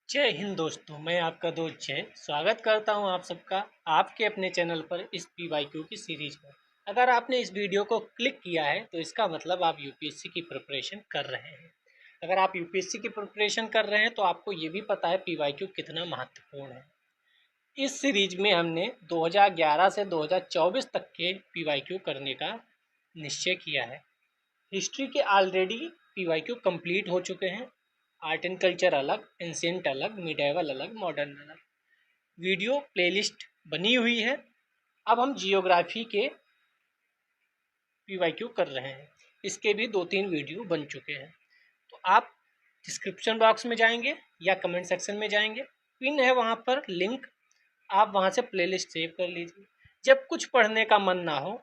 जय हिंद दोस्तों, मैं आपका दोस्त जय स्वागत करता हूं आप सबका आपके अपने चैनल पर इस पीवाईक्यू की सीरीज पर। अगर आपने इस वीडियो को क्लिक किया है तो इसका मतलब आप यूपीएससी की प्रिपरेशन कर रहे हैं। अगर आप यूपीएससी की प्रिपरेशन कर रहे हैं तो आपको ये भी पता है पीवाईक्यू कितना महत्वपूर्ण है। इस सीरीज में हमने 2011 से 2024 तक के पीवाईक्यू करने का निश्चय किया है। हिस्ट्री के ऑलरेडी पीवाईक्यू कंप्लीट हो चुके हैं। आर्ट एंड कल्चर अलग, एंशिएंट अलग, मिडेवल अलग, मॉडर्न अलग। वीडियो प्लेलिस्ट बनी हुई है। अब हम जियोग्राफी के पीवाईक्यू कर रहे हैं। इसके भी 2-3 वीडियो बन चुके हैं। तो आप डिस्क्रिप्शन बॉक्स में जाएंगे या कमेंट सेक्शन में जाएंगे, पिन है वहाँ पर लिंक, आप वहाँ से प्लेलिस्ट सेव कर लीजिए। जब कुछ पढ़ने का मन ना हो,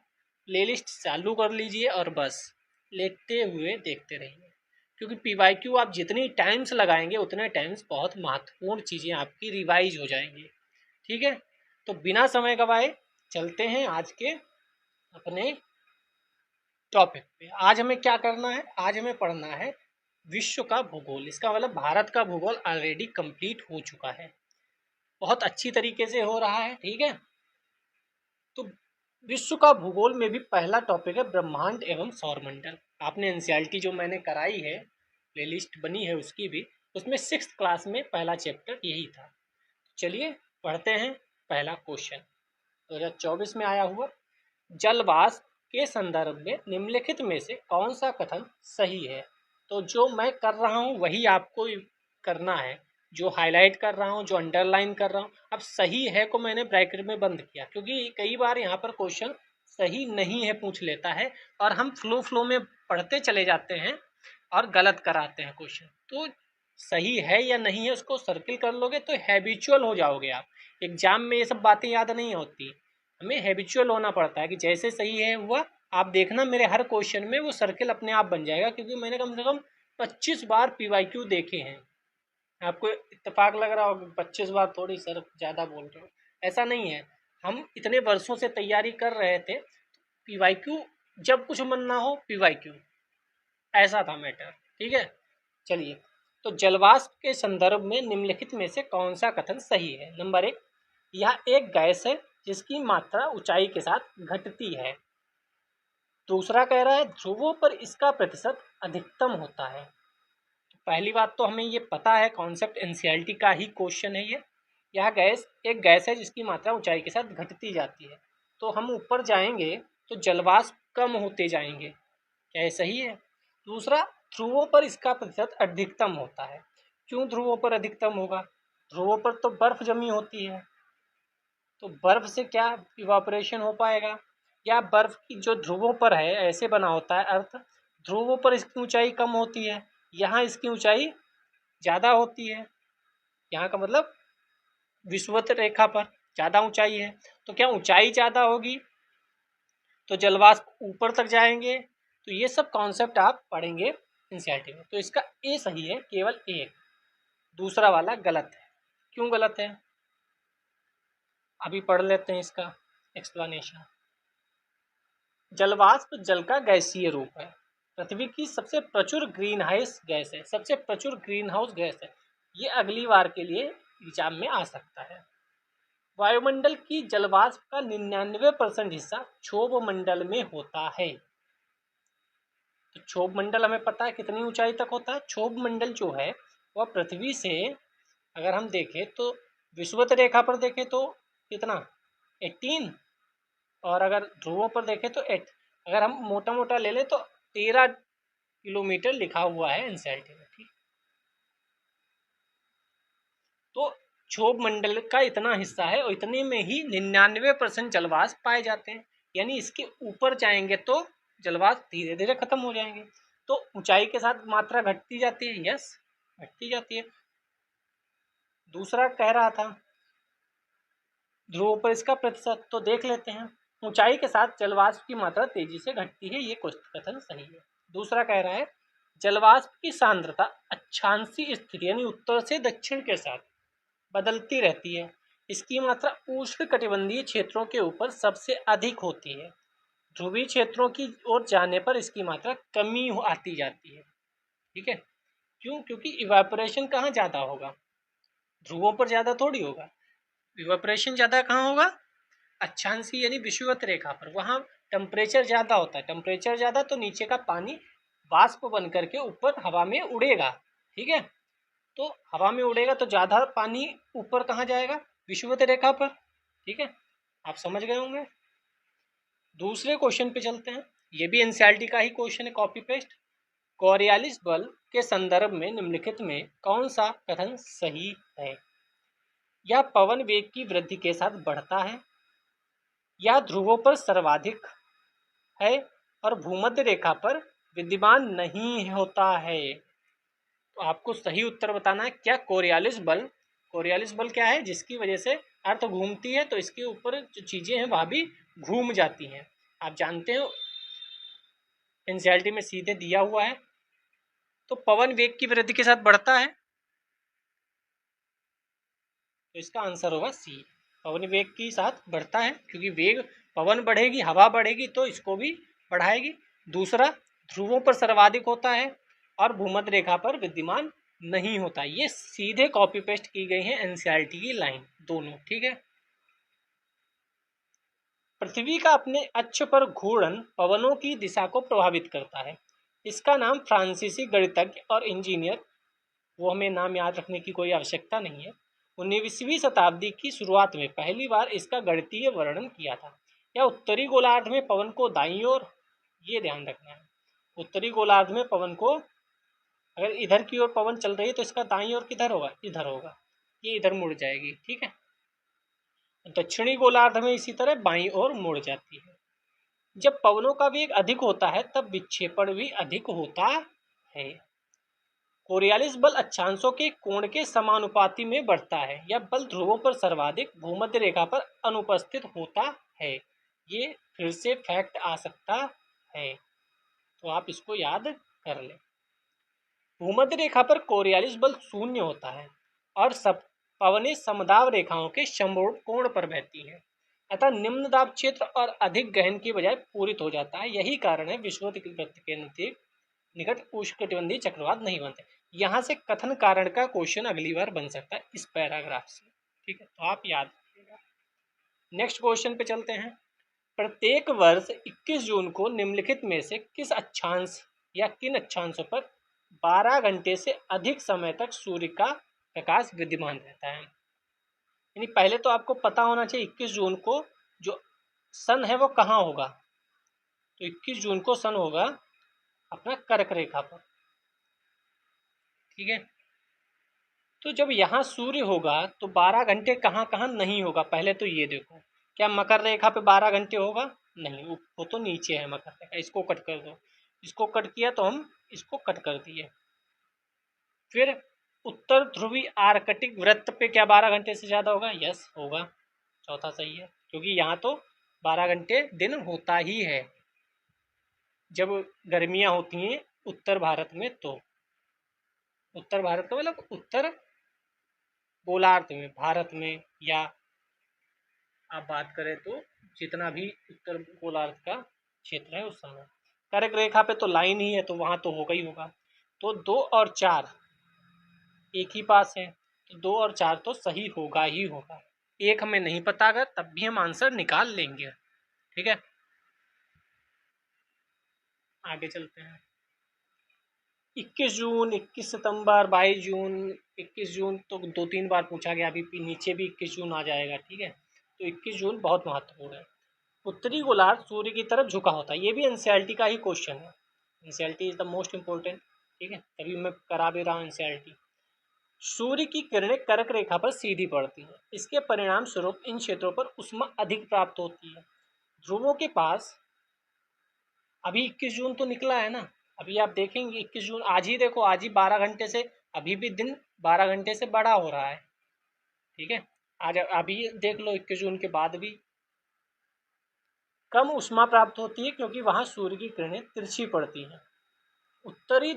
प्लेलिस्ट चालू कर लीजिए और बस लेते हुए देखते रहिए। क्योंकि पीवाईक्यू आप जितनी टाइम्स लगाएंगे उतने टाइम्स बहुत महत्वपूर्ण चीज़ें आपकी रिवाइज हो जाएंगी। ठीक है, तो बिना समय गवाए चलते हैं आज के अपने टॉपिक पे। आज हमें क्या करना है? आज हमें पढ़ना है विश्व का भूगोल। इसका मतलब भारत का भूगोल ऑलरेडी कंप्लीट हो चुका है, बहुत अच्छी तरीके से हो रहा है। ठीक है, तो विश्व का भूगोल में भी पहला टॉपिक है ब्रह्मांड एवं सौरमंडल। आपने एनसीईआरटी जो मैंने कराई है, प्लेलिस्ट बनी है उसकी भी, उसमें 6th क्लास में पहला चैप्टर यही था। चलिए पढ़ते हैं पहला क्वेश्चन। 2024 में आया हुआ, जल वाष्प के संदर्भ में निम्नलिखित में से कौन सा कथन सही है? तो जो मैं कर रहा हूँ वही आपको करना है, जो हाईलाइट कर रहा हूँ, जो अंडरलाइन कर रहा हूँ। अब सही है को मैंने ब्रैकेट में बंद किया क्योंकि कई बार यहाँ पर क्वेश्चन सही नहीं है पूछ लेता है और हम फ्लो में पढ़ते चले जाते हैं और गलत कराते हैं क्वेश्चन। तो सही है या नहीं है उसको सर्किल कर लोगे तो हैबिचुअल हो जाओगे आप। एग्जाम में ये सब बातें याद नहीं होती, हमें हैबिचुअल होना पड़ता है कि जैसे सही है हुआ। आप देखना मेरे हर क्वेश्चन में वो सर्किल अपने आप बन जाएगा, क्योंकि मैंने कम से कम 25 बार पीवाईक्यू देखे हैं। आपको इत्तेफाक लग रहा होगा 25 बार थोड़ी सर ज़्यादा बोल रहे हो, ऐसा नहीं है। हम इतने वर्षों से तैयारी कर रहे थे, पीवाईक्यू जब कुछ मन ना हो पीवाईक्यू, ऐसा था मैटर। ठीक है, चलिए। तो जलवाष्प के संदर्भ में निम्नलिखित में से कौन सा कथन सही है? नंबर 1, यह एक गैस है जिसकी मात्रा ऊंचाई के साथ घटती है। दूसरा कह रहा है ध्रुवों पर इसका प्रतिशत अधिकतम होता है। तो पहली बात तो हमें ये पता है, कॉन्सेप्ट एनसीईआरटी का ही क्वेश्चन है ये। यह गैस एक गैस है जिसकी मात्रा ऊंचाई के साथ घटती जाती है। तो हम ऊपर जाएंगे तो जलवाष्प कम होते जाएंगे, क्या ये सही है? दूसरा, ध्रुवों पर इसका प्रतिशत अधिकतम होता है। क्यों ध्रुवों पर अधिकतम होगा? ध्रुवों पर तो बर्फ जमी होती है, तो बर्फ से क्या इवापोरेशन हो पाएगा? या बर्फ की जो ध्रुवों पर है ऐसे बना होता है अर्थ, ध्रुवों पर इसकी ऊंचाई कम होती है, यहाँ इसकी ऊंचाई ज़्यादा होती है। यहाँ का मतलब विषुवत रेखा पर ज़्यादा ऊंचाई है, तो क्या ऊंचाई ज़्यादा होगी तो जलवाष्प ऊपर तक जाएंगे। तो ये सब कॉन्सेप्ट आप पढ़ेंगे एनसीईआरटी में। तो इसका ए सही है, केवल एक, दूसरा वाला गलत है। क्यों गलत है अभी पढ़ लेते हैं इसका एक्सप्लेनेशन। जलवाष्प जल का गैसीय रूप है, पृथ्वी की सबसे प्रचुर ग्रीन हाउस गैस है, सबसे प्रचुर ग्रीन हाउस गैस है। ये अगली बार के लिए एग्जाम में आ सकता है। वायुमंडल की जलवाष्प का 99% हिस्सा क्षोभ मंडल में होता है। तो क्षोभ मंडल हमें पता है कितनी ऊंचाई तक होता है। क्षोभ मंडल जो है वह पृथ्वी से अगर हम देखें तो विषुवत रेखा पर देखें तो कितना 18, और अगर ध्रुवों पर देखें तो 8। अगर हम मोटा मोटा ले लें तो 13 किलोमीटर लिखा हुआ है एनसीईआरटी में। ठीक, तो क्षोभ मंडल का इतना हिस्सा है और इतने में ही 99% जलवाष्प पाए जाते हैं। यानी इसके ऊपर जाएंगे तो जलवाष्प धीरे धीरे खत्म हो जाएंगे। तो ऊंचाई के साथ मात्रा घटती जाती है, यस घटती जाती है। दूसरा कह रहा था ध्रुवों पर इसका प्रतिशत, तो देख लेते हैं। ऊंचाई के साथ जलवाष्प की मात्रा तेजी से घटती है, ये कथन सही है। दूसरा कह रहा है जलवाष्प की सांद्रता अक्षांशीय स्थिति यानी उत्तर से दक्षिण के साथ बदलती रहती है। इसकी मात्रा उष्ण कटिबंधीय क्षेत्रों के ऊपर सबसे अधिक होती है। ध्रुवीय क्षेत्रों की ओर जाने पर इसकी मात्रा कमी आती जाती है। ठीक है, क्यों? क्योंकि इवापोरेशन कहाँ ज़्यादा होगा, ध्रुवों पर ज़्यादा थोड़ी होगा। इवेपोरेशन ज़्यादा कहाँ होगा? अक्षांशीय यानी विषुवत रेखा पर, वहाँ टेम्परेचर ज़्यादा होता है। टेम्परेचर ज़्यादा तो नीचे का पानी वाष्प बन करके ऊपर हवा में उड़ेगा, ठीक है। तो हवा में उड़ेगा तो ज़्यादा पानी ऊपर कहाँ जाएगा? विषुवत रेखा पर, ठीक है। आप समझ गए होंगे। दूसरे क्वेश्चन पे चलते हैं। ये भी एनसीईआरटी का ही क्वेश्चन है, कॉपी पेस्ट। कोरियालिस बल के संदर्भ में निम्नलिखित में कौन सा कथन सही है? यह पवन वेग की वृद्धि के साथ बढ़ता है, या ध्रुवों पर सर्वाधिक है और भूमध्य रेखा पर विद्यमान नहीं होता है। तो आपको सही उत्तर बताना है। क्या कोरियालिस बल क्या है? जिसकी वजह से अर्थ घूमती है, तो इसके ऊपर जो चीजें हैं वह भी घूम जाती हैं। आप जानते हो एनसीईआरटी में सीधे दिया हुआ है। तो पवन वेग की वृद्धि के साथ बढ़ता है, तो इसका आंसर होगा सी। पवन वेग के साथ बढ़ता है, क्योंकि वेग पवन बढ़ेगी, हवा बढ़ेगी तो इसको भी बढ़ाएगी। दूसरा, ध्रुवों पर सर्वाधिक होता है और भूमध्य रेखा पर विद्यमान नहीं होता। ये सीधे कॉपी पेस्ट की गई है एनसीईआरटी की लाइन दोनों, ठीक है। पृथ्वी का अपने अक्ष पर घूर्णन पवनों की दिशा को प्रभावित करता है। इसका नाम फ्रांसीसी गणितज्ञ और इंजीनियर, वो हमें नाम याद रखने की कोई आवश्यकता नहीं है, 19वीं शताब्दी की शुरुआत में पहली बार इसका गणितीय वर्णन किया था। या उत्तरी गोलार्ध में पवन को दाईं ओर, ये ध्यान रखना है, उत्तरी गोलार्ध में पवन को, अगर इधर की ओर पवन चल रही है तो इसका दाईं ओर किधर होगा? इधर होगा, ये इधर मुड़ जाएगी, ठीक है। दक्षिणी गोलार्ध में इसी तरह बाईं ओर मुड़ जाती है। जब पवनों का वेग अधिक होता है तब विक्षेपण भी अधिक होता है। कोरियालिस बल अक्षांशों के कोण के समानुपाती में बढ़ता है। यह बल ध्रुवों पर सर्वाधिक, भूमध्य रेखा पर अनुपस्थित होता है। ये फिर से फैक्ट आ सकता है, तो आप इसको याद कर लें। भूमध्य रेखा पर कोरियालिस बल शून्य होता है और सब पवनें समदाब रेखाओं के समरूप कोण पर बहती हैं, अतः निम्न दाब क्षेत्र और अधिक गहन की बजाय पूरित हो जाता है। यही कारण है विषुवत वृत्त के निकट उष्णकटिबंधीय चक्रवात नहीं बनते। यहाँ से कथन कारण का क्वेश्चन अगली बार बन सकता है इस पैराग्राफ से, ठीक है, तो आप याद रखिएगा। नेक्स्ट क्वेश्चन पे चलते हैं। प्रत्येक वर्ष 21 जून को निम्नलिखित में से किस अक्षांश या किन अक्षांशों पर 12 घंटे से अधिक समय तक सूर्य का प्रकाश विद्यमान रहता है? यानी पहले तो आपको पता होना चाहिए 21 जून को जो सन है वो कहाँ होगा। तो 21 जून को सन होगा अपना कर्क रेखा पर, ठीक है। तो जब यहाँ सूर्य होगा तो 12 घंटे कहाँ कहाँ नहीं होगा, पहले तो ये देखो। क्या मकर रेखा पे 12 घंटे होगा? नहीं, वो तो नीचे है मकर रेखा, इसको कट कर दो। इसको कट किया तो हम इसको कट कर दिए। फिर उत्तर ध्रुवी आर्कटिक वृत्त पे क्या 12 घंटे से ज़्यादा होगा? यस होगा, चौथा सही है, क्योंकि यहाँ तो 12 घंटे दिन होता ही है जब गर्मियाँ होती हैं उत्तर भारत में। तो उत्तर भारत का मतलब उत्तर गोलार्ध में, भारत में, या आप बात करें तो जितना भी उत्तर गोलार्ध का क्षेत्र है उस समय। कर्क रेखा पे तो लाइन ही है तो वहाँ तो होगा ही होगा। तो 2 और 4 एक ही पास है, तो 2 और 4 तो सही होगा ही होगा। एक हमें नहीं पता अगर, तब भी हम आंसर निकाल लेंगे, ठीक है। आगे चलते हैं। 21 जून, 21 सितंबर, 22 जून। 21 जून तो 2-3 बार पूछा गया, अभी नीचे भी 21 जून आ जाएगा, ठीक है। तो 21 जून बहुत महत्वपूर्ण है। उत्तरी गोलार्ध सूर्य की तरफ झुका होता है, ये भी एनसीईआरटी का ही क्वेश्चन है। NCERT is the most important, ठीक है, तभी मैं करा भी रहा हूँ एनसीईआरटी। सूर्य की किरणें कर्क रेखा पर सीधी पड़ती हैं, इसके परिणाम स्वरूप इन क्षेत्रों पर ऊष्मा अधिक प्राप्त होती है। ध्रुवों के पास अभी 21 जून तो निकला है ना, अभी आप देखेंगे 21 जून, आज ही देखो, आज ही 12 घंटे से, अभी भी दिन 12 घंटे से बड़ा हो रहा है, ठीक है। आज अभी देख लो 21 जून के बाद भी कम ऊष्मा प्राप्त होती है, क्योंकि वहां सूर्य की किरणें तिरछी पड़ती हैं। उत्तरी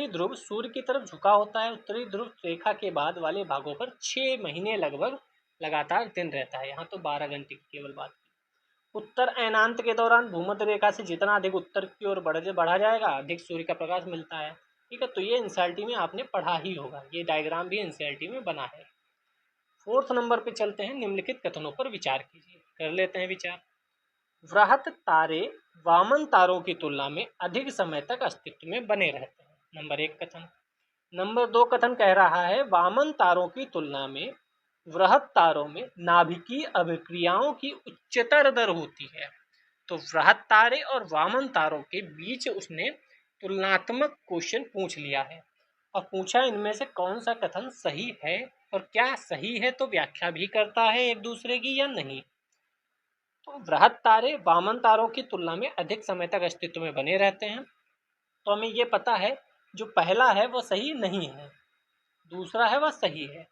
ध्रुव सूर्य की तरफ झुका होता है। उत्तरी ध्रुव रेखा के बाद वाले भागों पर 6 महीने लगभग लगातार दिन रहता है। यहाँ तो 12 घंटे की केवल बात की। उत्तर अयनांत के दौरान भूमध्य रेखा से जितना अधिक उत्तर की ओर बढ़ा जाएगा, अधिक सूर्य का प्रकाश मिलता है। ठीक है, तो ये एनसीईआरटी में आपने पढ़ा ही होगा, ये डायग्राम भी एनसीईआरटी में बना है। 4th नंबर पे चलते हैं, निम्नलिखित कथनों पर विचार कीजिए। कर लेते हैं विचार। वृहत तारे वामन तारों की तुलना में अधिक समय तक अस्तित्व में बने रहते हैं। नंबर 1 कथन। नंबर 2 कथन कह रहा है वामन तारों की तुलना में वृहत तारों में नाभिकीय अभिक्रियाओं की उच्चतर दर होती है। तो वृहत तारे और वामन तारों के बीच उसने तुलनात्मक क्वेश्चन पूछ लिया है और पूछा इनमें से कौन सा कथन सही है, और क्या सही है तो व्याख्या भी करता है एक दूसरे की या नहीं। तो वृहत तारे वामन तारों की तुलना में अधिक समय तक अस्तित्व में बने रहते हैं, तो हमें ये पता है जो पहला है वह सही नहीं है, दूसरा है वह सही है।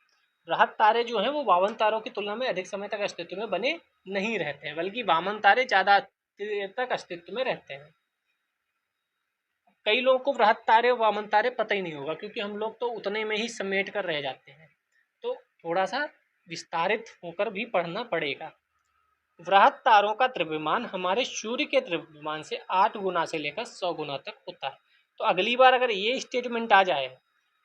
वृहत तारे जो हैं वो वामन तारों की तुलना में अधिक समय तक अस्तित्व में बने नहीं रहते हैं, बल्कि वामन तारे ज़्यादा देर तक अस्तित्व में रहते हैं। कई लोगों को वृहत तारे और वामन तारे पता ही नहीं होगा, क्योंकि हम लोग तो उतने में ही समेट कर रह जाते हैं, तो थोड़ा सा विस्तारित होकर भी पढ़ना पड़ेगा। वृहत तारों का द्रव्यमान हमारे सूर्य के द्रव्यमान से 8 गुना से लेकर 100 गुना तक होता है। तो अगली बार अगर ये स्टेटमेंट आ जाए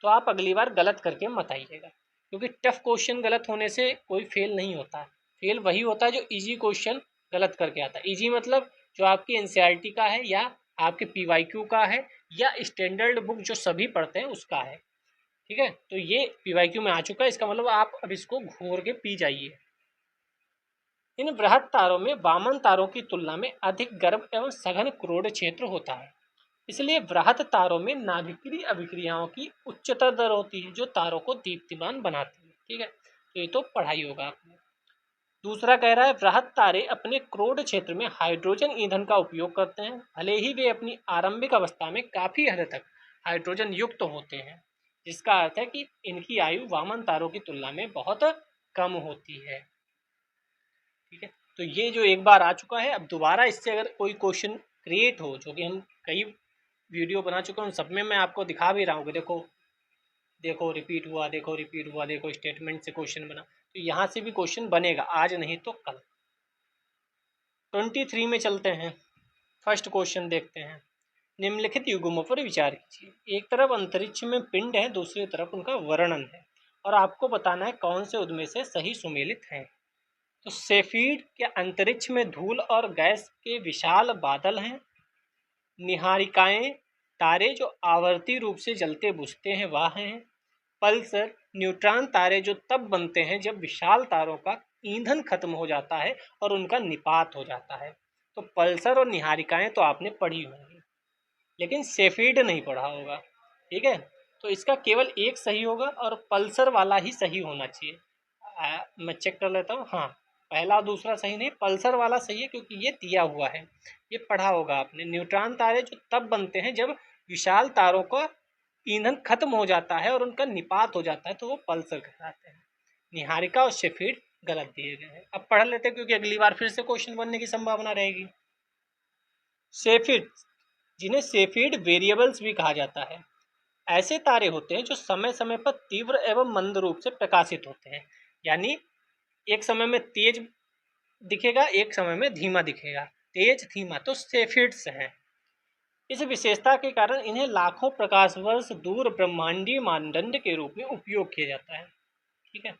तो आप अगली बार गलत करके मत आइएगा, क्योंकि टफ क्वेश्चन गलत होने से कोई फेल नहीं होता है। फेल वही होता है जो इजी क्वेश्चन गलत करके आता है। इजी मतलब जो आपकी एनसीईआरटी का है या आपके पीवाईक्यू का है या स्टैंडर्ड बुक जो सभी पढ़ते हैं उसका है। ठीक है, तो ये पीवाईक्यू में आ चुका है, इसका मतलब आप अब इसको घूर के पी जाइए। इन वृहत तारों में वामन तारों की तुलना में अधिक गर्म एवं सघन क्रोड क्षेत्र होता है, इसलिए वृहत तारों में नाभिकीय अभिक्रियाओं की उच्चतर दर होती है जो तारों को दीप्तिमान बनाती है। ठीक है, तो ये तो पढ़ाई होगा आपने। दूसरा कह रहा है वृहत तारे अपने क्रोड क्षेत्र में हाइड्रोजन ईंधन का उपयोग करते हैं, भले ही वे अपनी आरंभिक अवस्था में काफी हद तक हाइड्रोजन युक्त होते हैं, जिसका अर्थ है कि इनकी आयु वामन तारों की तुलना में बहुत कम होती है। ठीक है, तो ये जो एक बार आ चुका है, अब दोबारा इससे अगर कोई क्वेश्चन क्रिएट हो, जो कि हम कई वीडियो बना चुका हूँ, सब में मैं आपको दिखा भी रहा हूँ कि देखो देखो रिपीट हुआ, देखो रिपीट हुआ, देखो स्टेटमेंट से क्वेश्चन बना, तो यहाँ से भी क्वेश्चन बनेगा, आज नहीं तो कल। 23 में चलते हैं, फर्स्ट क्वेश्चन देखते हैं। निम्नलिखित युग्मों पर विचार कीजिए। एक तरफ अंतरिक्ष में पिंड है, दूसरी तरफ उनका वर्णन है, और आपको बताना है कौन से उनमें से सही सुमेलित हैं। तो सेफीड के अंतरिक्ष में धूल और गैस के विशाल बादल हैं। निहारिकाएं तारे जो आवर्ती रूप से जलते बुझते हैं वह हैं। पल्सर न्यूट्रॉन तारे जो तब बनते हैं जब विशाल तारों का ईंधन खत्म हो जाता है और उनका निपात हो जाता है। तो पल्सर और निहारिकाएं तो आपने पढ़ी होंगी, लेकिन सेफीड नहीं पढ़ा होगा। ठीक है, तो इसका केवल एक सही होगा और पल्सर वाला ही सही होना चाहिए। मैं चेक कर लेता हूँ। हाँ, पहला और दूसरा सही नहीं, पल्सर वाला सही है क्योंकि ये दिया हुआ है, ये पढ़ा होगा आपने। न्यूट्रॉन तारे जो तब बनते हैं जब विशाल तारों का ईंधन खत्म हो जाता है और उनका निपात हो जाता है, तो वो पल्सर कहलाते हैं। निहारिका और सेफीड गलत दिए गए हैं। अब पढ़ लेते हैं क्योंकि अगली बार फिर से क्वेश्चन बनने की संभावना रहेगी। सेफीड, जिन्हें सेफीड वेरिएबल्स भी कहा जाता है, ऐसे तारे होते हैं जो समय समय पर तीव्र एवं मंद रूप से प्रकाशित होते हैं, यानी एक समय में तेज दिखेगा, एक समय में धीमा दिखेगा, तेज धीमा, तो सेफिड्स हैं। इस विशेषता के कारण इन्हें लाखों प्रकाश वर्ष दूर ब्रह्मांडीय मानदंड के रूप में उपयोग किया जाता है। ठीक है,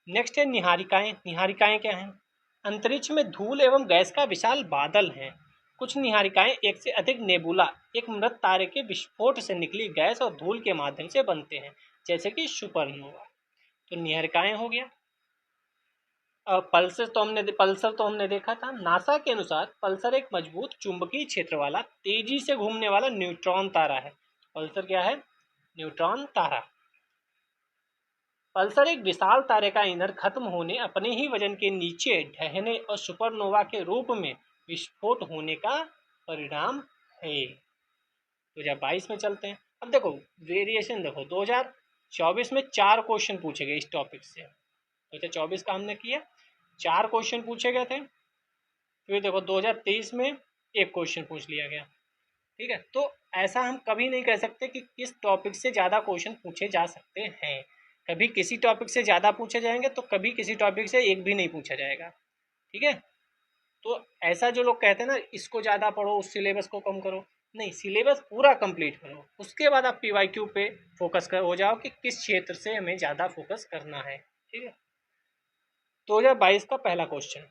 नेक्स्ट है निहारिकाएं। निहारिकाएं क्या हैं? अंतरिक्ष में धूल एवं गैस का विशाल बादल है। कुछ निहारिकाएं एक से अधिक नेबुला, एक मृत तारे के विस्फोट से निकली गैस और धूल के माध्यम से बनते हैं, जैसे कि सुपरनोवा। तो निहारिकाएं हो गया। पल्सर तो हमने देखा था। नासा के अनुसार पल्सर एक मजबूत चुंबकीय क्षेत्र वाला तेजी से घूमने वाला न्यूट्रॉन तारा है। पल्सर क्या है? न्यूट्रॉन तारा। पल्सर एक विशाल तारे का ईंधन खत्म होने, अपने ही वजन के नीचे ढहने और सुपरनोवा के रूप में विस्फोट होने का परिणाम है। 2022 में चलते हैं। अब देखो वेरिएशन देखो, 2024 में 4 क्वेश्चन पूछे गए इस टॉपिक से। 2024 का हमने किया, 4 क्वेश्चन पूछे गए थे। फिर देखो 2023 में एक क्वेश्चन पूछ लिया गया। ठीक है, तो ऐसा हम कभी नहीं कह सकते कि किस टॉपिक से ज़्यादा क्वेश्चन पूछे जा सकते हैं। कभी किसी टॉपिक से ज़्यादा पूछे जाएंगे तो कभी किसी टॉपिक से एक भी नहीं पूछा जाएगा। ठीक है, तो ऐसा जो लोग कहते हैं ना इसको ज़्यादा पढ़ो, उस सिलेबस को कम करो, नहीं, सिलेबस पूरा कंप्लीट करो, उसके बाद आप PYQ पे फोकस हो जाओ कि किस क्षेत्र से हमें ज़्यादा फोकस करना है। ठीक है, 2022 का पहला क्वेश्चन,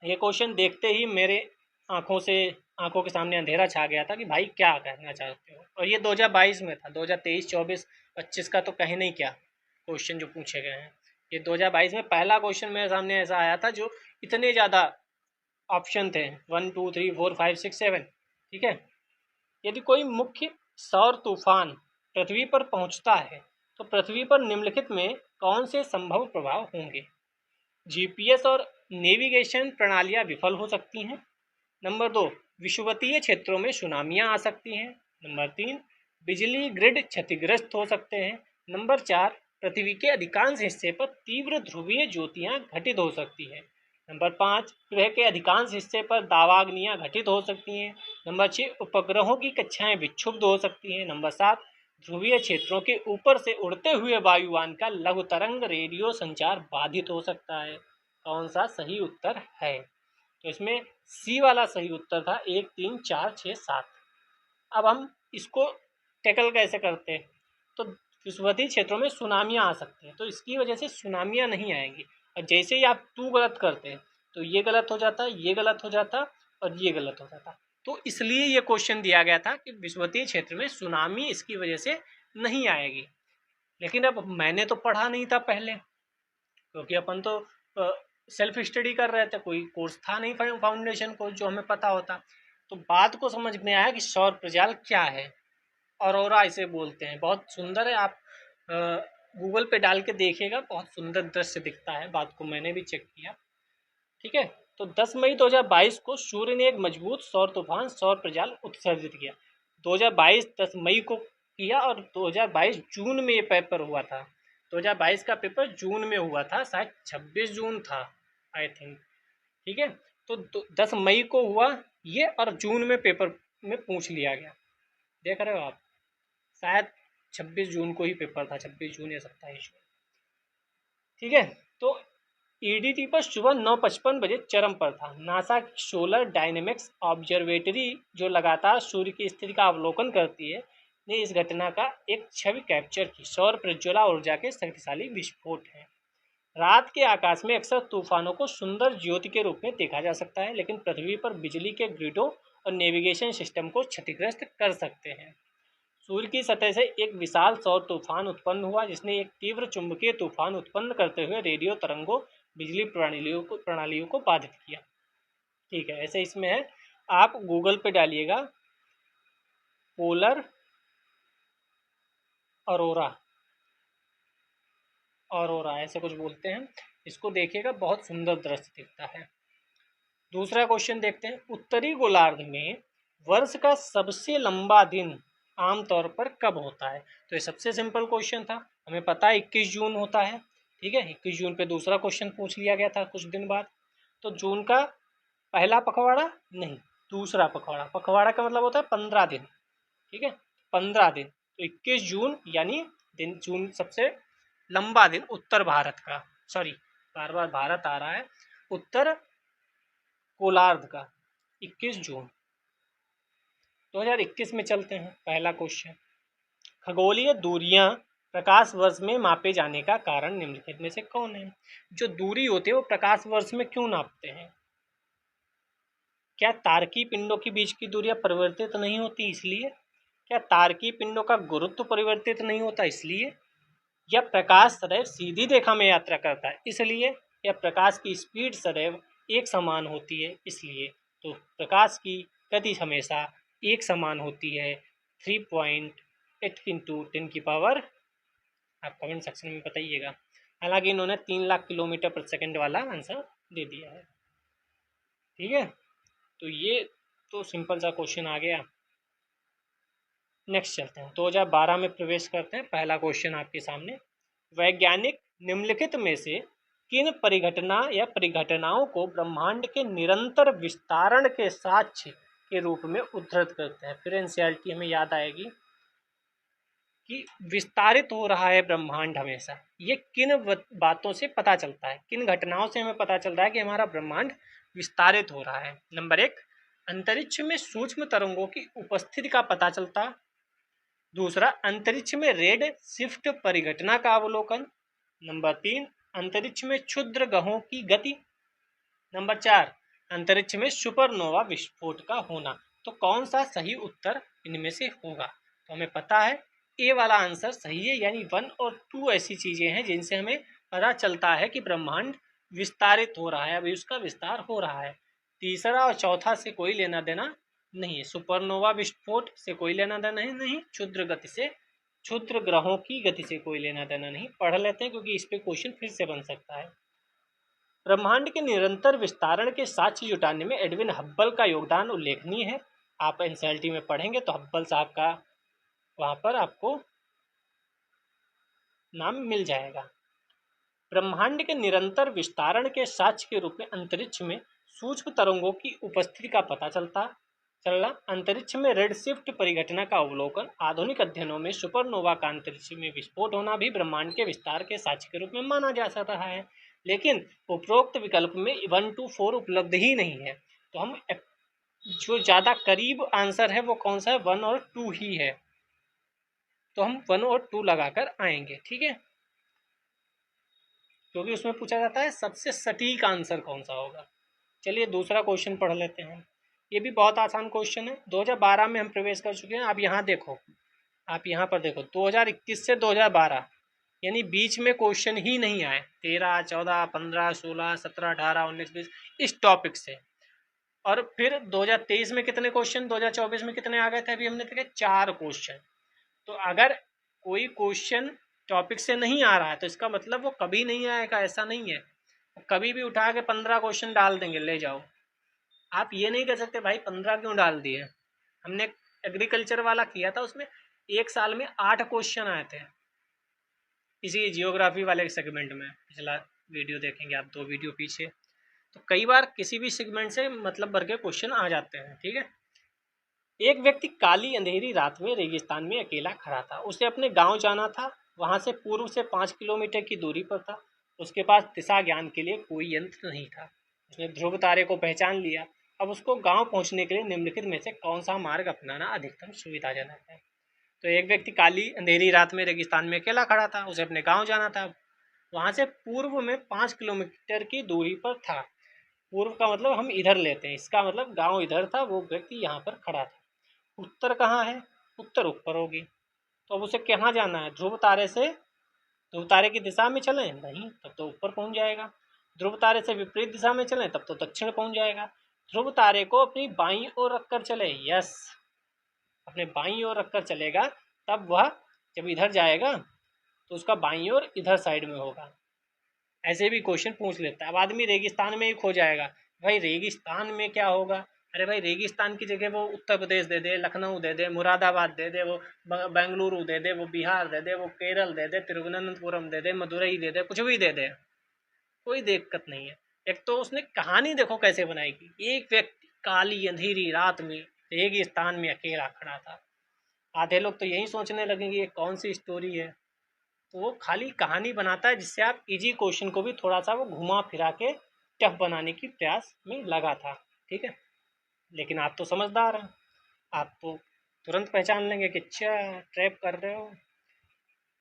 ये क्वेश्चन देखते ही मेरे आंखों के सामने अंधेरा छा गया था कि भाई क्या कहना चाहते हो। और ये 2022 में था, 2023, 24, 25 का तो कहीं नहीं क्या क्वेश्चन जो पूछे गए हैं। ये 2022 में पहला क्वेश्चन मेरे सामने ऐसा आया था जो इतने ज़्यादा ऑप्शन थे, 1 2 3 4 5 6 7। ठीक है, यदि कोई मुख्य सौर तूफान पृथ्वी पर पहुंचता है तो पृथ्वी पर निम्नलिखित में कौन से संभव प्रभाव होंगे। GPS और नेविगेशन प्रणालियां विफल हो सकती हैं। नंबर 2, विषुवतीय क्षेत्रों में सुनामियां आ सकती हैं। नंबर 3, बिजली ग्रिड क्षतिग्रस्त हो सकते हैं। नंबर 4, पृथ्वी के अधिकांश हिस्से पर तीव्र ध्रुवीय ज्योतियां घटित हो सकती हैं। नंबर 5, ग्रह के अधिकांश हिस्से पर दावाग्नियां घटित हो सकती हैं। नंबर 6, उपग्रहों की कक्षाएं विक्षुब्ध हो सकती हैं। नंबर 7, ध्रुवीय क्षेत्रों के ऊपर से उड़ते हुए वायुयान का लघु तरंग रेडियो संचार बाधित हो सकता है। कौन सा सही उत्तर है? तो इसमें सी वाला सही उत्तर था, 1 3 4 6 7। अब हम इसको टैकल कैसे करते हैं? तो विषुवतीय क्षेत्रों में सुनामियां आ सकती हैं, तो इसकी वजह से सुनामियां नहीं आएंगी। और जैसे ही आप 2 गलत करते हैं तो ये गलत हो जाता, ये गलत हो जाता और ये गलत हो जाता। तो इसलिए ये क्वेश्चन दिया गया था कि विषुवतीय क्षेत्र में सुनामी इसकी वजह से नहीं आएगी। लेकिन अब मैंने तो पढ़ा नहीं था पहले, क्योंकि अपन तो सेल्फ स्टडी कर रहे थे, कोई कोर्स था नहीं फाउंडेशन कोर्स जो हमें पता होता। तो बात को समझ में आया कि सौर प्रजाल क्या है, ऑरोरा इसे बोलते हैं। बहुत सुंदर है, आप गूगल पे डाल के देखिएगा, बहुत सुंदर दृश्य दिखता है। बात को मैंने भी चेक किया। ठीक है, तो 10 मई 2022 को सूर्य ने एक मजबूत सौर तूफान सौर प्रजाल उत्सर्जित किया। 2022 10 मई को किया और 2022 जून में ये पेपर हुआ था। 2022 का पेपर जून में हुआ था, शायद 26 जून था आई थिंक। ठीक है, तो 10 मई को हुआ ये और जून में पेपर में पूछ लिया गया। देख रहे हो आप, शायद 26 जून को ही पेपर था, 26 जून या 27 जून। ठीक है, तो EDT पर सुबह 9:55 बजे चरम पर था। नासा की सोलर डायनेमिक्स ऑब्जर्वेटरी जो लगातार सूर्य की स्थिति का अवलोकन करती है ने इस घटना का एक छवि कैप्चर की। सौर प्रज्वला ऊर्जा के शक्तिशाली विस्फोट हैं। रात के आकाश में अक्सर तूफानों को सुंदर ज्योति के रूप में देखा जा सकता है, लेकिन पृथ्वी पर बिजली के ग्रिडों और नेविगेशन सिस्टम को क्षतिग्रस्त कर सकते हैं। सूर्य की सतह से एक विशाल सौर तूफान उत्पन्न हुआ जिसने एक तीव्र चुंबकीय तूफान उत्पन्न करते हुए रेडियो तरंगों बिजली प्रणालियों को बाधित किया। ठीक है, ऐसे इसमें है, आप गूगल पे डालिएगा पोलर ऑरोरा ऐसे कुछ बोलते हैं, इसको देखिएगा, बहुत सुंदर दृश्य दिखता है। दूसरा क्वेश्चन देखते हैं, उत्तरी गोलार्ध में वर्ष का सबसे लंबा दिन आमतौर पर कब होता है? तो ये सबसे सिंपल क्वेश्चन था, हमें पता है 21 जून होता है। ठीक है, 21 जून पे दूसरा क्वेश्चन पूछ लिया गया था कुछ दिन बाद। तो जून का पहला पखवाड़ा नहीं, दूसरा पखवाड़ा, पखवाड़ा का मतलब होता है 15 दिन। ठीक है, 15 दिन, तो 21 जून यानी दिन जून सबसे लंबा दिन उत्तर भारत का, सॉरी बार बार भारत आ रहा है, उत्तर गोलार्ध का 21 जून। 2021 में चलते हैं, पहला क्वेश्चन, खगोलीय दूरियां प्रकाश वर्ष में मापे जाने का कारण निम्नलिखित में से कौन है? जो दूरी होती है वो प्रकाश वर्ष में क्यों नापते हैं? क्या तारकीय पिंडों के बीच की दूरियां परिवर्तित नहीं होती इसलिए? क्या तारकीय पिंडों का गुरुत्व परिवर्तित नहीं होता इसलिए? या प्रकाश सदैव सीधी रेखा में यात्रा करता है इसलिए? या प्रकाश की स्पीड सदैव एक समान होती है इसलिए? तो प्रकाश की गति हमेशा एक समान होती है, 3.8 इंटू 10 की पावर, आप कमेंट सेक्शन में बताइएगा। हालांकि इन्होंने 3 लाख किलोमीटर पर सेकंड वाला आंसर दे दिया है। ठीक है, तो ये तो सिंपल सा क्वेश्चन आ गया। नेक्स्ट चलते हैं, 2012 में प्रवेश करते हैं। पहला क्वेश्चन आपके सामने, वैज्ञानिक निम्नलिखित में से किन परिघटना या परिघटनाओं को ब्रह्मांड के निरंतर विस्तारण के साक्ष्य के रूप में उद्धृत करते हैं? फिर एनसीईआरटी हमें याद आएगी कि विस्तारित हो रहा है ब्रह्मांड हमेशा। ये किन बातों से पता चलता है, किन घटनाओं से हमें पता चल रहा है कि हमारा ब्रह्मांड विस्तारित हो रहा है? नंबर 1, अंतरिक्ष में सूक्ष्म तरंगों की उपस्थिति का पता चलता। दूसरा, अंतरिक्ष में रेड शिफ्ट परिघटना का अवलोकन। नंबर 3, अंतरिक्ष में क्षुद्र ग्रहों की गति। नंबर 4, अंतरिक्ष में सुपरनोवा विस्फोट का होना। तो कौन सा सही उत्तर इनमें से होगा? तो हमें पता है ए वाला आंसर सही है, यानी 1 और 2 ऐसी चीजें हैं जिनसे हमें पता चलता है कि ब्रह्मांड विस्तारित हो रहा है, अभी उसका विस्तार हो रहा है। तीसरा और चौथा से कोई लेना देना नहीं है, सुपरनोवा विस्फोट से कोई लेना देना नहीं, क्षुद्र गति से, क्षुद्र ग्रहों की गति से कोई लेना देना नहीं। पढ़ लेते हैं क्योंकि इस पे क्वेश्चन फिर से बन सकता है। ब्रह्मांड के निरंतर विस्तारण के साक्ष्य जुटाने में एडविन हब्बल का योगदान उल्लेखनीय है। आप एनसीईआरटी में पढ़ेंगे तो हब्बल साहब का वहां पर आपको नाम मिल जाएगा। ब्रह्मांड के निरंतर विस्तारण के साक्ष्य के रूप में अंतरिक्ष में सूक्ष्म तरंगों की उपस्थिति का पता चलना, अंतरिक्ष में रेडशिफ्ट परिघटना का अवलोकन, आधुनिक अध्ययनों में सुपरनोवा का अंतरिक्ष में विस्फोट होना भी ब्रह्मांड के विस्तार के साक्ष्य के रूप में माना जा सकता है। लेकिन उपरोक्त विकल्प में 1 to 4 उपलब्ध ही नहीं है, तो हम जो ज़्यादा करीब आंसर है वो कौन सा है? 1 और 2 ही है, तो हम 1 और 2 लगाकर आएंगे, ठीक है, क्योंकि उसमें पूछा जाता है सबसे सटीक आंसर कौन सा होगा। चलिए दूसरा क्वेश्चन पढ़ लेते हैं। ये भी बहुत आसान क्वेश्चन है, 2012 में हम प्रवेश कर चुके हैं। आप यहाँ देखो, आप यहाँ पर देखो 2021 से 2012, यानी बीच में क्वेश्चन ही नहीं आए। 13, 14, 15, 16, 17, 18, 19, 20 इस टॉपिक से। और फिर 2023 में कितने क्वेश्चन, 2024 में कितने आ गए थे? अभी हमने देखे 4 क्वेश्चन। तो अगर कोई क्वेश्चन टॉपिक से नहीं आ रहा है तो इसका मतलब वो कभी नहीं आएगा, ऐसा नहीं है। कभी भी उठा के 15 क्वेश्चन डाल देंगे, ले जाओ। आप ये नहीं कह सकते भाई 15 क्यों डाल दिए। हमने एग्रीकल्चर वाला किया था, उसमें एक साल में 8 क्वेश्चन आए थे, इसी जियोग्राफी वाले सेगमेंट में। पिछला वीडियो देखेंगे आप, 2 वीडियो पीछे। तो कई बार किसी भी सेगमेंट से मतलब भर के क्वेश्चन आ जाते हैं, ठीक है। एक व्यक्ति काली अंधेरी रात में रेगिस्तान में अकेला खड़ा था। उसे अपने गांव जाना था, वहां से पूर्व से 5 किलोमीटर की दूरी पर था। उसके पास दिशा ज्ञान के लिए कोई यंत्र नहीं था। उसने ध्रुव तारे को पहचान लिया। अब उसको गांव पहुंचने के लिए निम्नलिखित में से कौन सा मार्ग अपनाना अधिकतम सुविधाजनक है? तो एक व्यक्ति काली अंधेरी रात में रेगिस्तान में अकेला खड़ा था, उसे अपने गाँव जाना था, वहाँ से पूर्व में 5 किलोमीटर की दूरी पर था। पूर्व का मतलब हम इधर लेते हैं, इसका मतलब गाँव इधर था, वो व्यक्ति यहाँ पर खड़ा था। उत्तर कहाँ है? उत्तर ऊपर होगी। तो अब उसे कहाँ जाना है? ध्रुव तारे से, ध्रुव तारे की दिशा में चलें? नहीं, तब तो ऊपर पहुँच जाएगा। ध्रुव तारे से विपरीत दिशा में चलें तब तो दक्षिण पहुँच जाएगा। ध्रुव तारे को अपनी बाईं ओर रखकर चले, यस, अपने बाईं ओर रखकर चलेगा, तब वह जब इधर जाएगा तो उसका बाईं ओर इधर साइड में होगा। ऐसे भी क्वेश्चन पूछ लेता है। अब आदमी रेगिस्तान में ही खो जाएगा, भाई रेगिस्तान में क्या होगा? अरे भाई रेगिस्तान की जगह वो उत्तर प्रदेश दे दे, लखनऊ दे दे, मुरादाबाद दे दे, वो बेंगलुरु दे दे, वो बिहार दे दे, वो केरल दे दे, तिरुवनंतपुरम दे दे, मदुरई दे दे, कुछ भी दे दे, कोई दिक्कत नहीं है। एक तो उसने कहानी देखो कैसे बनाई कि एक व्यक्ति काली अंधेरी रात में रेगिस्तान में अकेला खड़ा था। आधे लोग तो यही सोचने लगेंगे ये कौन सी स्टोरी है। तो वो खाली कहानी बनाता है जिससे आप इजी क्वेश्चन को भी थोड़ा सा वो घुमा फिरा के टफ बनाने की प्रयास में लगा था, ठीक है। लेकिन आप तो समझदार हैं, आप तो तुरंत पहचान लेंगे कि अच्छा ट्रैप कर रहे हो।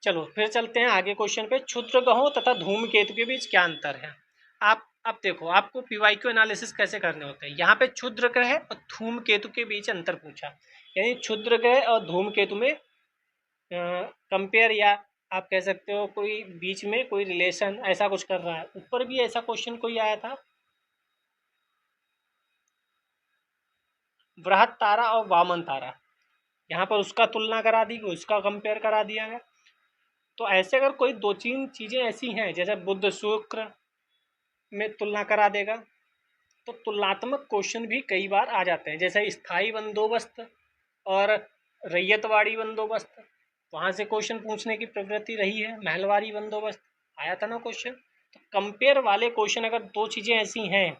चलो फिर चलते हैं आगे क्वेश्चन पे। क्षुद्र ग्रहों तथा धूमकेतु के बीच क्या अंतर है? आप अब देखो, आपको पीवाईक्यू एनालिसिस कैसे करने होते हैं। यहाँ पे क्षुद्र ग्रह और धूमकेतु के बीच अंतर पूछा, यानी क्षुद्र ग्रह और धूमकेतु में कंपेयर, या आप कह सकते हो कोई बीच में कोई रिलेशन, ऐसा कुछ कर रहा है। ऊपर भी ऐसा क्वेश्चन कोई आया था, बृहत तारा और वामन तारा, यहाँ पर उसका तुलना करा दी, उसका कंपेयर करा दिया गया। तो ऐसे अगर कोई 2-3 चीज़ें ऐसी हैं, जैसे बुध शुक्र में तुलना करा देगा, तो तुलनात्मक क्वेश्चन भी कई बार आ जाते हैं। जैसे स्थायी बंदोबस्त और रैयतवाड़ी बंदोबस्त, वहाँ से क्वेश्चन पूछने की प्रवृत्ति रही है। महलवारी बंदोबस्त आया था ना क्वेश्चन। तो कंपेयर वाले क्वेश्चन अगर 2 चीज़ें ऐसी हैं,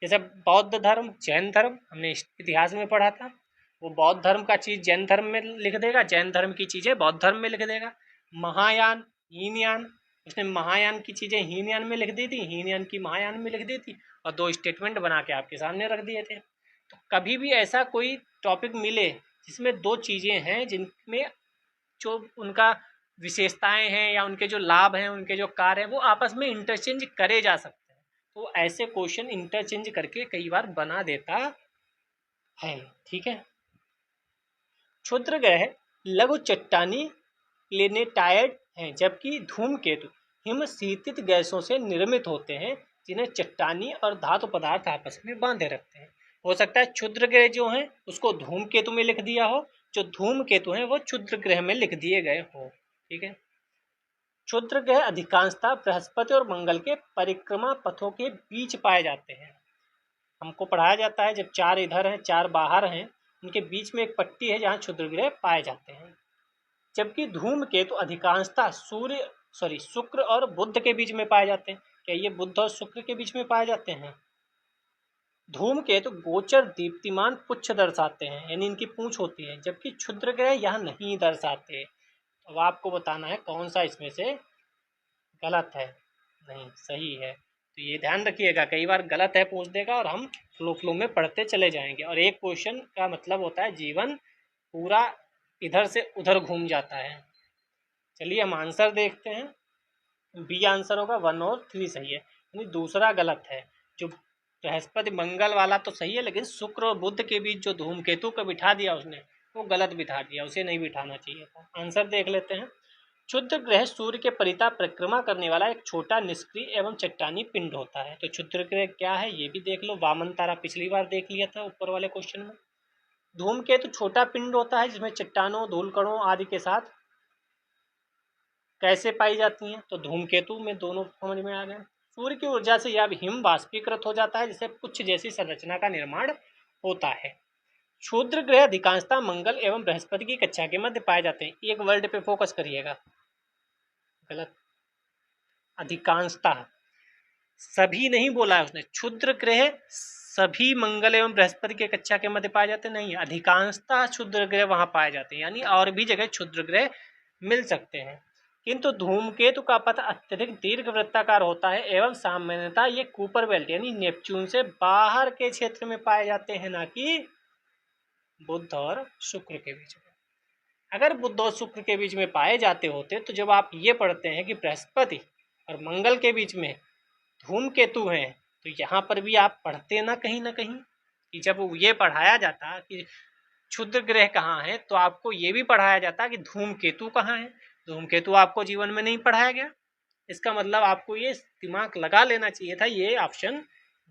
जैसे बौद्ध धर्म जैन धर्म, हमने इतिहास में पढ़ा था, वो बौद्ध धर्म का चीज़ जैन धर्म में लिख देगा, जैन धर्म की चीज़ें बौद्ध धर्म में लिख देगा। महायान हीनयान, उसने महायान की चीज़ें हीनयान में लिख दी थी, हीनयान की महायान में लिख दी थी, और 2 स्टेटमेंट बना के आपके सामने रख दिए थे। तो कभी भी ऐसा कोई टॉपिक मिले जिसमें दो चीज़ें हैं जिनमें जो उनका विशेषताएं हैं या उनके जो लाभ हैं, उनके जो कार्य हैं, वो आपस में इंटरचेंज करे जा सकते हैं, तो ऐसे क्वेश्चन इंटरचेंज करके कई बार बना देता है। ठीक है। क्षुद्र ग्रह लघु चट्टानी प्लेनेटाइड हैं, जबकि धूमकेतु हिमशीतित गैसों से निर्मित होते हैं जिन्हें चट्टानी और धातु पदार्थ आपस में बांधे रखते हैं। हो सकता है क्षुद्र ग्रह जो हैं उसको धूमकेतु में लिख दिया हो, जो धूमकेतु हैं वो क्षुद्र ग्रह में लिख दिए गए हो। ठीक है। क्षुद्र ग्रह अधिकांशतः बृहस्पति और मंगल के परिक्रमा पथों के बीच पाए जाते हैं। हमको पढ़ाया जाता है जब चार इधर हैं चार बाहर हैं, उनके बीच में एक पट्टी है जहाँ क्षुद्र ग्रह पाए जाते हैं। जबकि धूमकेतु अधिकांशतः शुक्र और बुध के बीच में पाए जाते हैं। क्या ये बुध और शुक्र के बीच में पाए जाते हैं? धूमकेतु गोचर दीप्तिमान पुच्छ दर्शाते हैं, यानी इनकी पूंछ होती है, जबकि क्षुद्र ग्रह यह नहीं दर्शाते। अब आपको बताना है कौन सा इसमें से गलत है, नहीं सही है। तो ये ध्यान रखिएगा, कई बार गलत है पूछ देगा और हम फ्लो में पढ़ते चले जाएंगे, और एक क्वेश्चन का मतलब होता है जीवन पूरा इधर से उधर घूम जाता है। चलिए हम आंसर देखते हैं। बी आंसर होगा 1 और 3 सही है, यानी दूसरा गलत है। जो बृहस्पति मंगल वाला तो सही है, लेकिन शुक्र और बुध के बीच जो धूमकेतु को बिठा दिया उसने, वो गलत बिठा दिया, उसे नहीं बिठाना चाहिए था। आंसर देख लेते हैं। क्षुद्र ग्रह सूर्य के परिता परिक्रमा करने वाला एक छोटा निष्क्रिय एवं चट्टानी पिंड होता है। तो क्षुद्र ग्रह क्या है ये भी देख लो, वामन तारा पिछली बार देख लिया था ऊपर वाले क्वेश्चन में। धूमकेतु छोटा पिंड होता है जिसमें चट्टानों धूलकणों आदि के साथ कैसे पाई जाती हैं, तो धूमकेतु में दोनों समझ में आ गए। सूर्य की ऊर्जा से यह हिम वाष्पीकृत हो जाता है जिससे पुच्छ जैसी संरचना का निर्माण होता है। क्षुद्र ग्रह अधिकांशतः मंगल एवं बृहस्पति की कक्षा के मध्य पाए जाते हैं। एक वर्ड पे फोकस करिएगा, गलत, अधिकांशतः, सभी नहीं बोला है उसने। क्षुद्र ग्रह सभी मंगल एवं बृहस्पति के कक्षा के मध्य पाए जाते नहीं, अधिकांशतः क्षुद्र ग्रह वहां पाए जाते हैं, यानी और भी जगह क्षुद्र ग्रह मिल सकते हैं। किंतु धूमकेतु का पथ अत्यधिक दीर्घ वृत्ताकार होता है एवं सामान्यतः ये कूपर बेल्ट यानी नेपच्यून से बाहर के क्षेत्र में पाए जाते हैं, ना कि बुध और शुक्र के बीच में। अगर बुध और शुक्र के बीच में पाए जाते होते तो जब आप ये पढ़ते हैं कि बृहस्पति और मंगल के बीच में धूमकेतु हैं, तो यहाँ पर भी आप पढ़ते ना कहीं कि जब ये पढ़ाया जाता कि क्षुद्र ग्रह कहाँ है, तो आपको ये भी पढ़ाया जाता कि धूमकेतु कहाँ है। धूमकेतु आपको जीवन में नहीं पढ़ाया गया, इसका मतलब आपको ये दिमाग लगा लेना चाहिए था ये ऑप्शन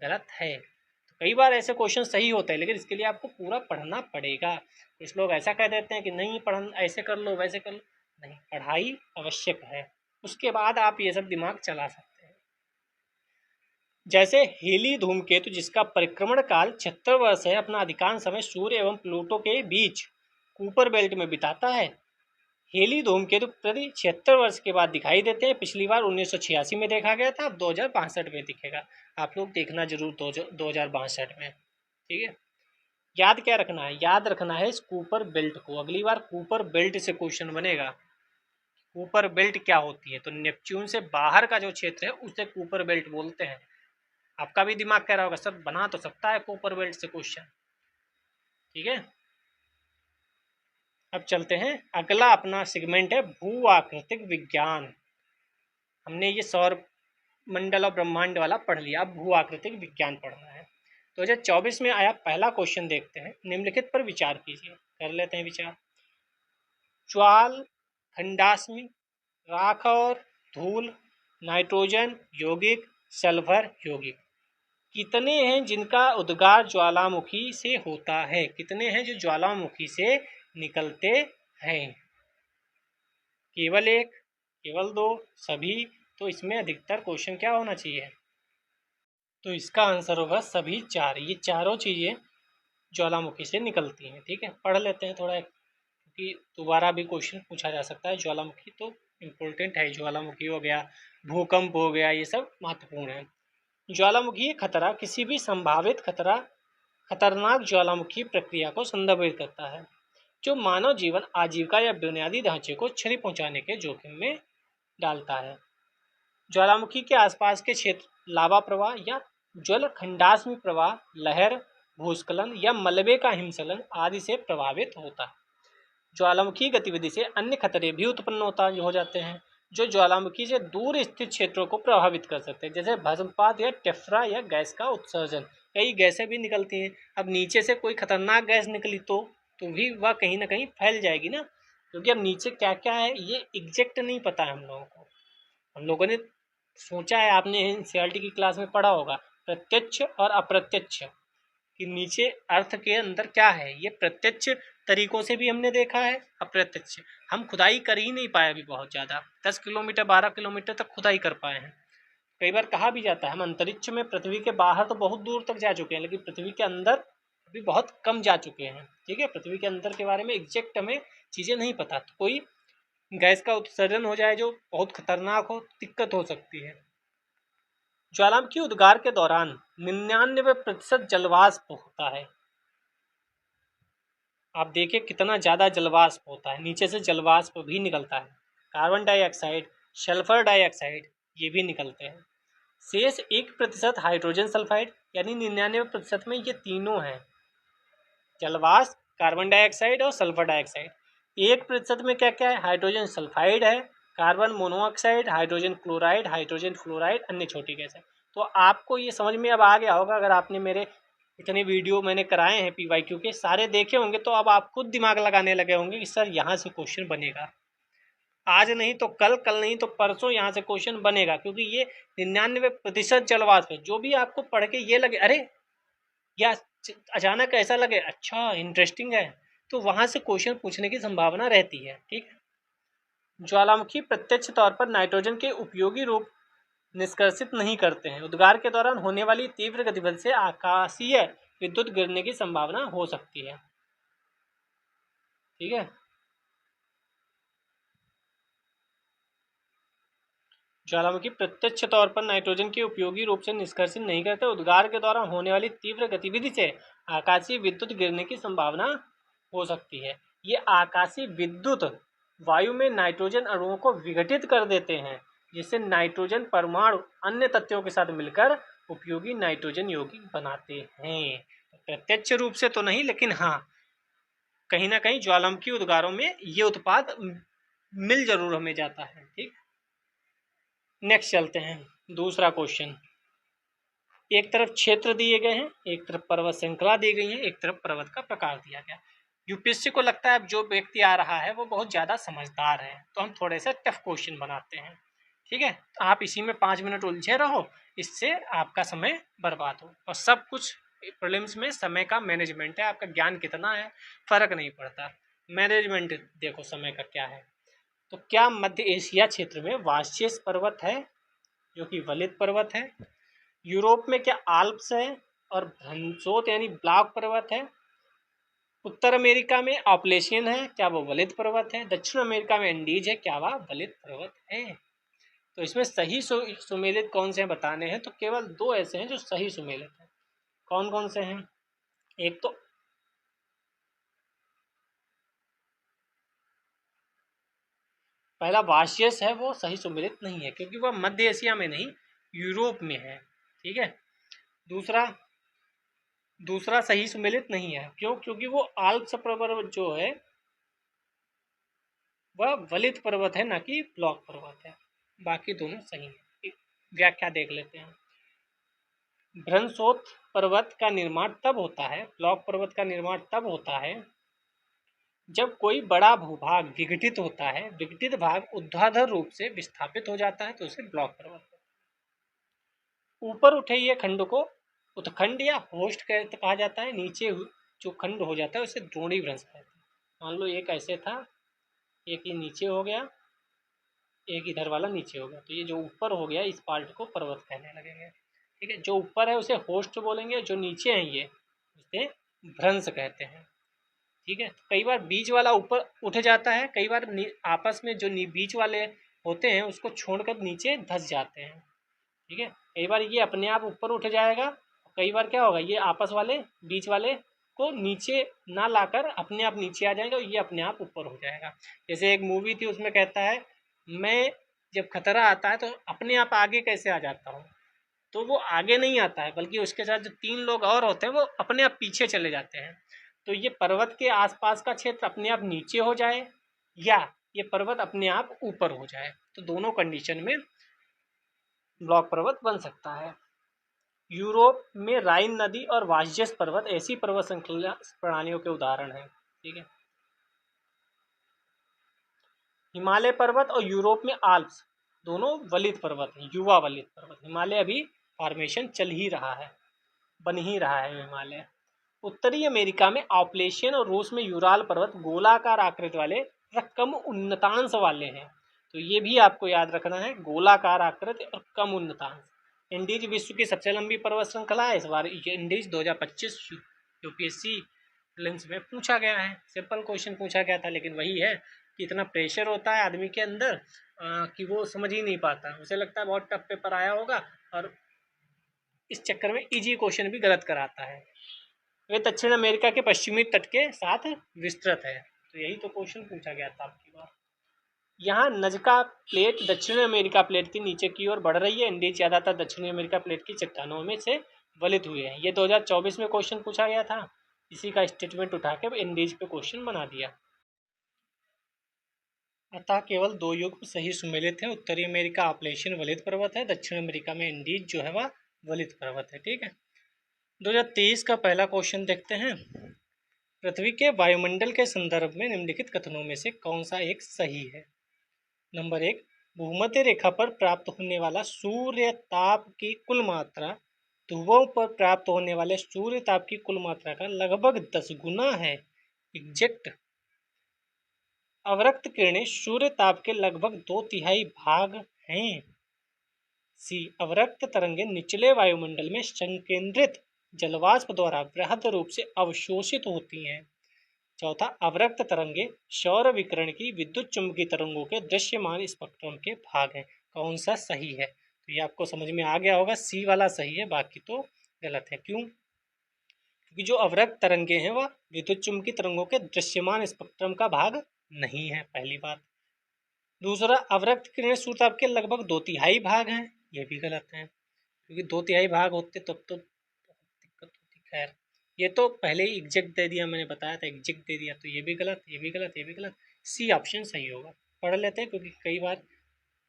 गलत है। तो कई बार ऐसे क्वेश्चन सही होते हैं, लेकिन इसके लिए आपको पूरा पढ़ना पड़ेगा। कुछ लोग ऐसा कह देते हैं कि नहीं पढ़ना, ऐसे कर लो वैसे कर लो, नहीं, पढ़ाई आवश्यक है, उसके बाद आप ये सब दिमाग चला सकते हैं। जैसे हेली धूमकेतु जिसका परिक्रमण काल 76 वर्ष है, अपना अधिकांश समय सूर्य एवं प्लूटो के बीच कूपर बेल्ट में बिताता है। हेली धूमकेतु प्रति 76 वर्ष के बाद दिखाई देते हैं। पिछली बार 1986 में देखा गया था, अब 2062 में दिखेगा। आप लोग देखना जरूर 2062 में। ठीक है। याद क्या रखना है, याद रखना है इस कूपर बेल्ट को। अगली बार कूपर बेल्ट से क्वेश्चन बनेगा। कूपर बेल्ट क्या होती है, तो नेपच्यून से बाहर का जो क्षेत्र है उसे कूपर बेल्ट बोलते हैं। आपका भी दिमाग कह रहा होगा सर बना तो सकता है कूपर बेल्ट से क्वेश्चन। ठीक है। अब चलते हैं, अगला अपना सेगमेंट है भू आकृतिक विज्ञान। हमने ये सौर मंडल और ब्रह्मांड वाला पढ़ लिया, अब भू आकृतिक विज्ञान पढ़ना है। 2024 में आया पहला क्वेश्चन देखते हैं। निम्नलिखित पर विचार कीजिए, कर लेते हैं विचार। ज्वाल, खंडाश्मी, राख और धूल, नाइट्रोजन यौगिक, सल्फर यौगिक, कितने हैं जिनका उद्गार ज्वालामुखी से होता है? कितने हैं जो ज्वालामुखी से निकलते हैं? केवल एक, केवल दो, सभी? तो इसमें अधिकतर क्वेश्चन क्या होना चाहिए, तो इसका आंसर होगा सभी चार। ये चारों चीज़ें ज्वालामुखी से निकलती हैं। ठीक है, पढ़ लेते हैं थोड़ा, क्योंकि दोबारा भी क्वेश्चन पूछा जा सकता है। ज्वालामुखी तो इम्पोर्टेंट है, ज्वालामुखी हो गया, भूकंप हो गया, ये सब महत्वपूर्ण है। ज्वालामुखी खतरा किसी भी संभावित खतरनाक ज्वालामुखी प्रक्रिया को संदर्भित करता है जो मानव जीवन, आजीविका या बुनियादी ढांचे को क्षति पहुंचाने के जोखिम में डालता है। ज्वालामुखी के आसपास के क्षेत्र लावा प्रवाह या ज्वलखंडाश्मी प्रवाह, लहर, भूस्खलन या मलबे का हिमस्खलन आदि से प्रभावित होता है। ज्वालामुखी गतिविधि से अन्य खतरे भी उत्पन्न हो जाते हैं जो ज्वालामुखी से दूर स्थित क्षेत्रों को प्रभावित कर सकते हैं, जैसे भस्मपात या टेफ्रा या गैस का उत्सर्जन। कई गैसें भी निकलती हैं। अब नीचे से कोई खतरनाक गैस निकली तो भी वह कहीं ना कहीं फैल जाएगी ना, क्योंकि अब नीचे क्या क्या है ये एग्जैक्ट नहीं पता है हम लोगों को। हम लोगों ने सोचा है, आपने एनसीईआरटी की क्लास में पढ़ा होगा प्रत्यक्ष और अप्रत्यक्ष कि नीचे अर्थ के अंदर क्या है। ये प्रत्यक्ष तरीकों से भी हमने देखा है, अप्रत्यक्ष हम खुदाई कर ही नहीं पाए अभी बहुत ज़्यादा। 10 किलोमीटर 12 किलोमीटर तक खुदाई कर पाए हैं। कई बार कहा भी जाता है हम अंतरिक्ष में पृथ्वी के बाहर तो बहुत दूर तक जा चुके हैं, लेकिन पृथ्वी के अंदर अभी बहुत कम जा चुके हैं। ठीक है, पृथ्वी के अंदर के बारे में एग्जैक्ट हमें चीज़ें नहीं पता, तो कोई गैस का उत्सर्जन हो जाए जो बहुत खतरनाक हो, दिक्कत हो सकती है। ज्वालामुखी उद्गार के दौरान 99% जलवाष्प होता है। आप देखिए कितना ज़्यादा जलवाष्प होता है, नीचे से जलवाष्प भी निकलता है। कार्बन डाइऑक्साइड, सल्फर डाइऑक्साइड ये भी निकलते हैं। शेष 1% हाइड्रोजन सल्फाइड, यानी 99% में ये तीनों हैं, जलवाष्प, कार्बन डाइऑक्साइड और सल्फर डाइऑक्साइड। 1% में क्या क्या है, हाइड्रोजन सल्फाइड है, carbon monoxide, hydrogen chloride, hydrogen fluoride, अन्य छोटी गैस है। तो आपको ये समझ में अब आ गया होगा, अगर आपने मेरे इतने वीडियो मैंने कराए हैं PYQ के सारे देखे होंगे तो अब आप खुद दिमाग लगाने लगे होंगे कि सर यहाँ से क्वेश्चन बनेगा। आज नहीं तो कल, कल नहीं तो परसों यहाँ से क्वेश्चन बनेगा, क्योंकि ये 99% जलवाष्प है। जो भी आपको पढ़ के ये लगे अरे या अचानक ऐसा लगे अच्छा इंटरेस्टिंग है, तो वहाँ से क्वेश्चन पूछने की संभावना रहती है। ठीक है। ज्वालामुखी प्रत्यक्ष तौर पर नाइट्रोजन के उपयोगी रूप निष्कर्षित नहीं करते हैं। उद्गार के दौरान होने वाली तीव्र गतिविधि से आकाशीय विद्युत गिरने की संभावना हो सकती है। ठीक है। ज्वालामुखी प्रत्यक्ष तौर पर नाइट्रोजन के उपयोगी रूप से निष्कर्षित नहीं करते। उद्गार के दौरान होने वाली तीव्र गतिविधि से आकाशीय विद्युत गिरने की संभावना हो सकती है। ये आकाशीय विद्युत वायु में नाइट्रोजन अणुओं को विघटित कर देते हैं, जिससे नाइट्रोजन परमाणु अन्य तत्वों के साथ मिलकर उपयोगी नाइट्रोजन यौगिक बनाते हैं। प्रत्यक्ष रूप से तो नहीं, लेकिन हाँ कहीं ना कहीं ज्वालामुखी उद्गारों में ये उत्पाद मिल जरूर हमें जाता है। ठीक, नेक्स्ट चलते हैं। दूसरा क्वेश्चन, एक तरफ क्षेत्र दिए गए हैं, एक तरफ पर्वत श्रृंखला दी गई है, एक तरफ पर्वत का प्रकार दिया गया। यूपीएससी को लगता है जो व्यक्ति आ रहा है वो बहुत ज़्यादा समझदार है, तो हम थोड़े से टफ क्वेश्चन बनाते हैं। ठीक है, आप इसी में 5 मिनट उलझे रहो, इससे आपका समय बर्बाद हो। और सब कुछ प्रीलिम्स में समय का मैनेजमेंट है, आपका ज्ञान कितना है फर्क नहीं पड़ता, मैनेजमेंट देखो समय का क्या है। तो क्या मध्य एशिया क्षेत्र में वास्यस पर्वत है जो कि वलित पर्वत है? यूरोप में क्या आल्प्स है और भ्रंसोत यानी ब्लॉक पर्वत है? उत्तर अमेरिका में ऑपलेशियन है, क्या वो वलित पर्वत है? दक्षिण अमेरिका में एंडीज है, क्या वह वलित पर्वत है? तो इसमें सही सुमेलित कौन से हैं बताने हैं, तो केवल 2 ऐसे हैं जो सही सुमेलित हैं। कौन कौन से हैं? एक तो पहला वाशियस है, वो सही सुमेलित नहीं है क्योंकि वह मध्य एशिया में नहीं यूरोप में है। ठीक है। दूसरा सही सुमेलित नहीं है, क्यों? क्योंकि वो आल्प्स पर्वत जो है वह वलित पर्वत है, ना कि ब्लॉक पर्वत है। बाकी दोनों सही हैं। व्याख्या देख लेते हैं। भ्रंसोत पर्वत का निर्माण तब होता है, ब्लॉक पर्वत का निर्माण तब होता है जब कोई बड़ा भूभाग विघटित होता है, विघटित भाग ऊर्ध्वाधर रूप से विस्थापित हो जाता है तो उसे ब्लॉक पर्वत। ऊपर उठे ये खंड को उत्खंड या होस्ट कहा जाता है, नीचे जो खंड हो जाता है उसे द्रोणी भ्रंश कहते हैं। मान लो एक ऐसे था, एक ये नीचे हो गया, एक इधर वाला नीचे हो गया, तो ये जो ऊपर हो गया इस पार्ट को पर्वत कहने लगेंगे। ठीक है, जो ऊपर है उसे होस्ट बोलेंगे, जो नीचे हैं ये उसे भ्रंश कहते हैं। ठीक है, कई बार बीच वाला ऊपर उठ जाता है, कई बार आपस में जो बीच वाले होते हैं उसको छोड़कर नीचे धंस जाते हैं। ठीक है, कई बार ये अपने आप ऊपर उठ जाएगा, कई बार क्या होगा ये आपस वाले बीच वाले को नीचे ना लाकर अपने आप नीचे आ जाएगा और ये अपने आप ऊपर हो जाएगा। जैसे एक मूवी थी उसमें कहता है मैं जब खतरा आता है तो अपने आप आगे कैसे आ जाता हूँ, तो वो आगे नहीं आता है, बल्कि उसके साथ जो 3 लोग और होते हैं वो अपने आप पीछे चले जाते हैं। तो ये पर्वत के आसपास का क्षेत्र अपने आप नीचे हो जाए या ये पर्वत अपने आप ऊपर हो जाए, तो दोनों कंडीशन में ब्लॉक पर्वत बन सकता है। यूरोप में राइन नदी और वास्यस पर्वत ऐसी पर्वत श्रृंखला प्रणालियों के उदाहरण हैं। ठीक है, हिमालय पर्वत और यूरोप में आल्प्स दोनों वलित पर्वत हैं, युवा वलित पर्वत। हिमालय अभी फॉर्मेशन चल ही रहा है, बन ही रहा है हिमालय। उत्तरी अमेरिका में ऑपलेशियन और रूस में यूराल पर्वत गोलाकार आकृति वाले कम उन्नतांश वाले हैं। तो ये भी आपको याद रखना है, गोलाकार आकृति और कम उन्नतांश। इंडीज विश्व की सबसे लंबी पर्वत श्रृंखला है। इस बार इंडीज 2025 यूपीएससी प्रीलिम्स में पूछा गया है, सिंपल क्वेश्चन पूछा गया था, लेकिन वही है कि इतना प्रेशर होता है आदमी के अंदर कि वो समझ ही नहीं पाता, उसे लगता है बहुत टफ पेपर आया होगा और इस चक्कर में इजी क्वेश्चन भी गलत कराता है। वे दक्षिण अमेरिका के पश्चिमी तट के साथ विस्तृत है। तो यही तो क्वेश्चन पूछा गया था आपकी बार। यहाँ नजका प्लेट दक्षिण अमेरिका प्लेट की नीचे की ओर बढ़ रही है। इंडीज ज़्यादातर दक्षिणी अमेरिका प्लेट की चट्टानों में से वलित हुए हैं। ये 2024 में क्वेश्चन पूछा गया था, इसी का स्टेटमेंट उठा के इंडीज पे क्वेश्चन बना दिया। अतः केवल 2 युग्म सही सुमेलित हैं। उत्तरी अमेरिका ऑपलेशियन वलित पर्वत है, दक्षिण अमेरिका में इंडीज जो है वह वलित पर्वत है। ठीक है, 2023 का पहला क्वेश्चन देखते हैं। पृथ्वी के वायुमंडल के संदर्भ में निम्नलिखित कथनों में से कौन सा एक सही है? नंबर 1, भूमध्य रेखा पर प्राप्त होने वाला सूर्य ताप की कुल मात्रा ध्रुवों पर प्राप्त होने वाले सूर्य ताप की कुल मात्रा का लगभग 10 गुना है। एग्जैक्ट। अवरक्त किरणें सूर्य ताप के लगभग 2/3 भाग हैं। सी, अवरक्त तरंगें निचले वायुमंडल में संकेंद्रित जलवाष्प द्वारा बृहद रूप से अवशोषित होती हैं। चौथा, अवरक्त तरंगे सौर विकिरण की विद्युत चुंबकीय तरंगों के दृश्यमान स्पेक्ट्रम के भाग हैं। कौन सा सही है? तो ये आपको समझ में आ गया होगा, सी वाला सही है, बाकी तो गलत है। क्यों? क्योंकि जो अवरक्त तरंगे हैं वह विद्युत चुंबकीय तरंगों के दृश्यमान स्पेक्ट्रम का भाग नहीं है, पहली बात। दूसरा, अवरक्त किरणें सूर्यताप के लगभग 2/3 भाग हैं, ये भी गलत है, क्योंकि 2/3 भाग होते तब तो दिक्कत होती। खैर, ये तो पहले ही एग्जैक्ट दे दिया, मैंने बताया था एग्जैक्ट दे दिया, तो ये भी गलत, ये भी गलत, ये भी गलत। सी ऑप्शन सही होगा। पढ़ लेते हैं, क्योंकि कई बार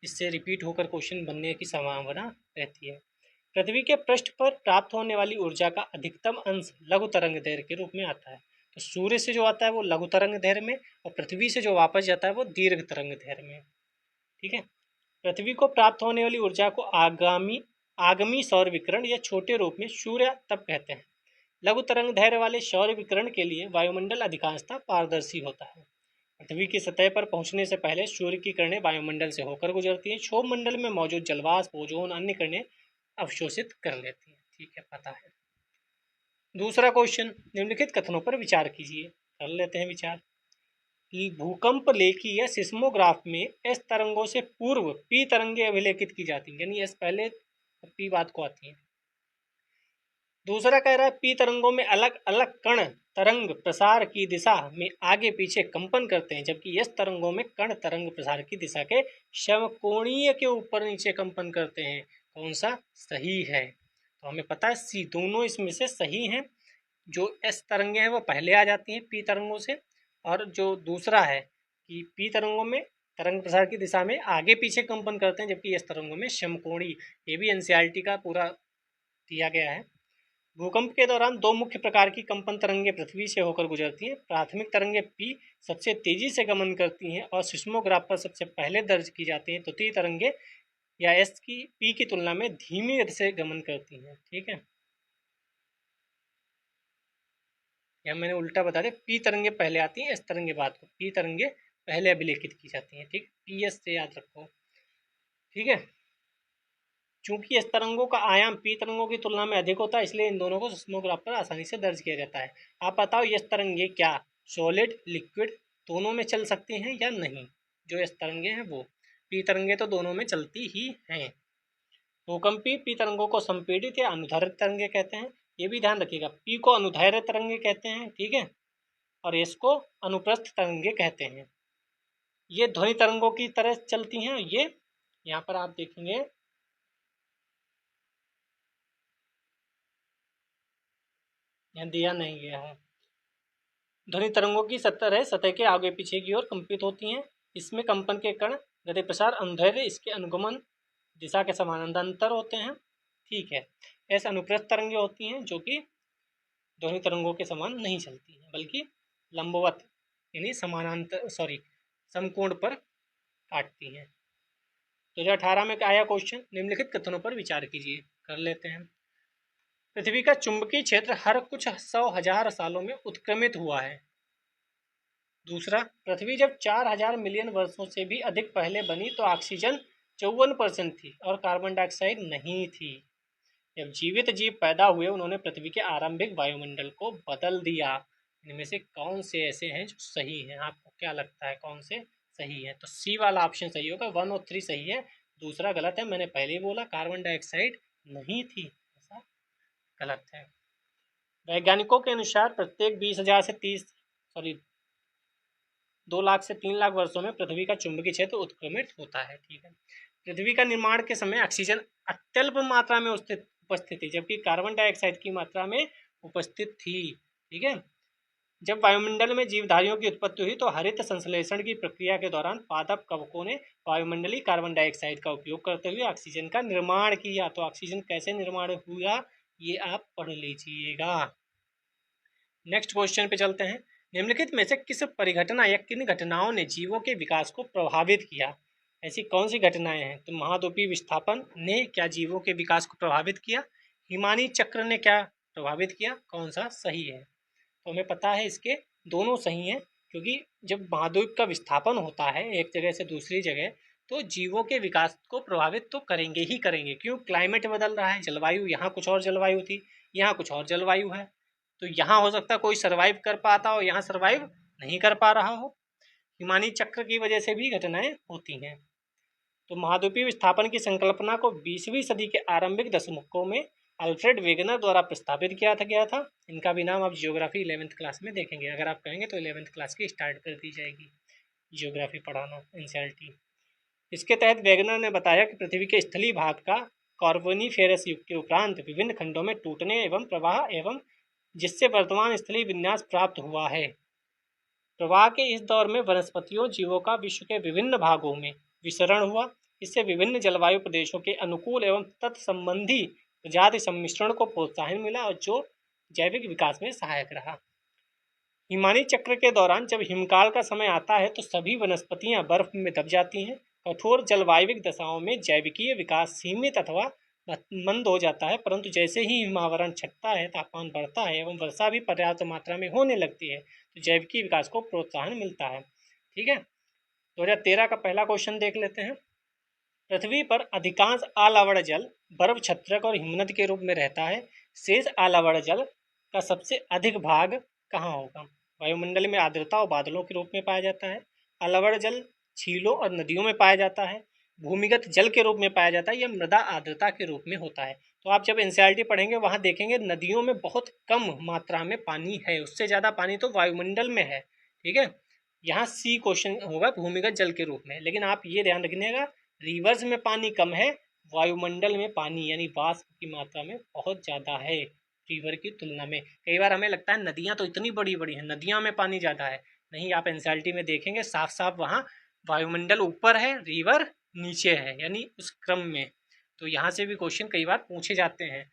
इससे रिपीट होकर क्वेश्चन बनने की संभावना रहती है। पृथ्वी के पृष्ठ पर प्राप्त होने वाली ऊर्जा का अधिकतम अंश लघु तरंग दैर्घ्य के रूप में आता है। तो सूर्य से जो आता है वो लघु तरंग दैर्घ्य में, और पृथ्वी से जो वापस जाता है वो दीर्घ तरंग दैर्घ्य में। ठीक है, पृथ्वी को प्राप्त होने वाली ऊर्जा को आगामी सौर विकिरण या छोटे रूप में सूर्य तप कहते हैं। लघु तरंग दैर्घ्य वाले सौर विकिरण के लिए वायुमंडल अधिकांशतः पारदर्शी होता है। पृथ्वी की सतह पर पहुंचने से पहले सूर्य की किरणें वायुमंडल से होकर गुजरती हैं। क्षोभ मंडल में मौजूद जलवाष्प, ओजोन, अन्य किरणें अवशोषित कर लेती हैं। ठीक है, पता है। दूसरा क्वेश्चन, निम्नलिखित कथनों पर विचार कीजिए। कर लेते हैं विचार। भूकंप लेखी या सिस्मोग्राफ में एस तरंगों से पूर्व पी तरंगे अभिलेखित की जाती हैं, यानी एस पहले पी बाद को आती हैं। दूसरा कह रहा है पी तरंगों में अलग अलग कण तरंग प्रसार की दिशा में आगे पीछे कंपन करते हैं, जबकि एस तरंगों में कण तरंग प्रसार की दिशा के समकोणीय के ऊपर नीचे कंपन करते हैं। कौन सा सही है? तो हमें पता है सी, दोनों इसमें से सही हैं। जो एस तरंगे हैं वो पहले आ जाती हैं पी तरंगों से, और जो दूसरा है कि पी तरंगों में तरंग प्रसार की दिशा में आगे पीछे कंपन करते हैं, जबकि एस तरंगों में समकोणीय। ये भी एनसीईआरटी का पूरा दिया गया है। भूकंप के दौरान 2 मुख्य प्रकार की कंपन तरंगें पृथ्वी से होकर गुजरती हैं। प्राथमिक तरंगें पी सबसे तेजी से गमन करती हैं और सिस्मोग्राफ पर सबसे पहले दर्ज की जाती हैं। द्वितीय तरंगें या एस की पी की तुलना में धीमी गति से गमन करती हैं। ठीक है, या मैंने उल्टा बता दिया, पी तरंगे पहले आती हैं, एस तरंगे बाद को। पी तरंगे पहले अभिलेखित की जाती हैं। ठीक, पी एस से याद रखो। ठीक है, चूंकि एस तरंगों का आयाम पी तरंगों की तुलना में अधिक होता है, इसलिए इन दोनों को सिस्मोग्राफ पर आसानी से दर्ज किया जाता है। आप बताओ, एस तरंगे क्या सॉलिड लिक्विड दोनों में चल सकती हैं या नहीं? जो एस तरंगे हैं वो, पी तरंगे तो दोनों में चलती ही हैं। भूकंपी पी तरंगों को संपीड़ित या अनुदैर्घ्य तरंगे कहते हैं। ये भी ध्यान रखिएगा, पी को अनुदैर्घ्य तरंगे कहते हैं, ठीक है, और एस को अनुप्रस्थ तरंगे कहते हैं। ये ध्वनि तरंगों की तरह चलती हैं। ये यहाँ पर आप देखेंगे यहाँ दिया नहीं गया है। ध्वनि तरंगों की सतह के आगे पीछे की ओर कंपित होती हैं। इसमें कंपन के कण गति प्रसार अनुदैर्ध्य इसके अनुगमन दिशा के समानांतर होते हैं। ठीक है, ऐसे अनुप्रस्थ तरंगें होती हैं जो कि ध्वनि तरंगों के समान नहीं चलती हैं बल्कि लंबवत यानी समकोण पर काटती हैं। 2018 में आया क्वेश्चन, निम्नलिखित कथनों पर विचार कीजिए। कर लेते हैं। पृथ्वी का चुंबकीय क्षेत्र हर कुछ 100,000 सालों में उत्क्रमित हुआ है। दूसरा, पृथ्वी जब 4,000 मिलियन वर्षों से भी अधिक पहले बनी तो ऑक्सीजन 54% थी और कार्बन डाइऑक्साइड नहीं थी। जब जीवित जीव पैदा हुए उन्होंने पृथ्वी के आरंभिक वायुमंडल को बदल दिया। इनमें से कौन से ऐसे हैं जो सही हैं? आपको क्या लगता है कौन से सही है? तो सी वाला ऑप्शन सही होगा, 1 और 3 सही है। दूसरा गलत है, मैंने पहले ही बोला कार्बन डाइऑक्साइड नहीं थी, ऐसा गलत है। वैज्ञानिकों के अनुसार प्रत्येक 2 लाख से 3 लाख वर्षों में पृथ्वी का चुंबकीय क्षेत्र उत्क्रमित होता है। ठीक है, पृथ्वी का निर्माण के समय ऑक्सीजन अत्यल्प मात्रा में उपस्थित थी जबकि कार्बन डाइऑक्साइड की मात्रा में उपस्थित थी। ठीक है, जब वायुमंडल में जीवधारियों की उत्पत्ति हुई तो हरित संश्लेषण की प्रक्रिया के दौरान पादप कवकों ने वायुमंडलीय कार्बन डाइऑक्साइड का उपयोग करते हुए ऑक्सीजन का निर्माण किया। तो ऑक्सीजन कैसे निर्माण हुआ ये आप पढ़ लीजिएगा। नेक्स्ट क्वेश्चन पे चलते हैं। निम्नलिखित में से किस परिघटना या किन घटनाओं ने जीवों के विकास को प्रभावित किया? ऐसी कौन सी घटनाएं हैं? तो महाद्वीपीय विस्थापन ने क्या जीवों के विकास को प्रभावित किया? हिमानी चक्र ने क्या प्रभावित किया? कौन सा सही है? तो हमें पता है इसके दोनों सही हैं, क्योंकि जब महाद्वीप का विस्थापन होता है एक जगह से दूसरी जगह तो जीवों के विकास को प्रभावित तो करेंगे ही करेंगे। क्यों? क्लाइमेट बदल रहा है, जलवायु, यहाँ कुछ और जलवायु थी, यहाँ कुछ और जलवायु है। तो यहाँ हो सकता है कोई सर्वाइव कर पाता हो, यहाँ सर्वाइव नहीं कर पा रहा हो। हिमानी चक्र की वजह से भी घटनाएं होती हैं। तो महाद्वीपीय विस्थापन की संकल्पना को 20वीं सदी के आरंभिक दशकों में अल्फ्रेड वेगनर द्वारा प्रस्तावित किया गया था। इनका भी नाम आप जियोग्राफी 11th क्लास में देखेंगे। अगर आप कहेंगे तो 11th क्लास की स्टार्ट कर दी जाएगी जियोग्राफी पढ़ाना, एनसीईआरटी। इसके तहत वेगनर ने बताया कि पृथ्वी के स्थलीय भाग का कार्बोनिफेरस युग के उपरांत विभिन्न खंडों में टूटने एवं प्रवाह एवं जिससे वर्तमान स्थलीय विन्यास प्राप्त हुआ है। प्रवाह के इस दौर में वनस्पतियों जीवों का विश्व के विभिन्न भागों में विचरण हुआ। इससे विभिन्न जलवायु प्रदेशों के अनुकूल एवं तत्संबंधी प्रजाति सम्मिश्रण को प्रोत्साहन मिला और जो जैविक विकास में सहायक रहा। हिमानी चक्र के दौरान जब हिमकाल का समय आता है तो सभी वनस्पतियां बर्फ में दब जाती हैं। कठोर जलवायविक दशाओं में जैविकीय विकास सीमित अथवा मंद हो जाता है, परंतु जैसे ही हिमावरण छटता है, तापमान बढ़ता है एवं वर्षा भी पर्याप्त मात्रा में होने लगती है तो जैविकीय विकास को प्रोत्साहन मिलता है। ठीक है, 2013 का पहला क्वेश्चन देख लेते हैं। पृथ्वी पर अधिकांश आलवण जल बर्फ छत्रक और हिमनद के रूप में रहता है। शेष आलवण जल का सबसे अधिक भाग कहाँ होगा? वायुमंडल में आर्द्रता और बादलों के रूप में पाया जाता है। आलवण जल झीलों और नदियों में पाया जाता है, भूमिगत जल के रूप में पाया जाता है या मृदा आर्द्रता के रूप में होता है। तो आप जब एनसीईआरटी पढ़ेंगे वहाँ देखेंगे नदियों में बहुत कम मात्रा में पानी है, उससे ज़्यादा पानी तो वायुमंडल में है। ठीक है, यहाँ सी क्वेश्चन होगा भूमिगत जल के रूप में। लेकिन आप ये ध्यान रखिएगा, रिवर्स में पानी कम है, वायुमंडल में पानी यानी वाष्प की मात्रा में बहुत ज़्यादा है रिवर की तुलना में। कई बार हमें लगता है नदियाँ तो इतनी बड़ी बड़ी हैं, नदियाँ में पानी ज़्यादा है। नहीं, आप एनसीईआरटी में देखेंगे साफ साफ वहाँ वायुमंडल ऊपर है, रिवर नीचे है, यानी उस क्रम में। तो यहाँ से भी क्वेश्चन कई बार पूछे जाते हैं।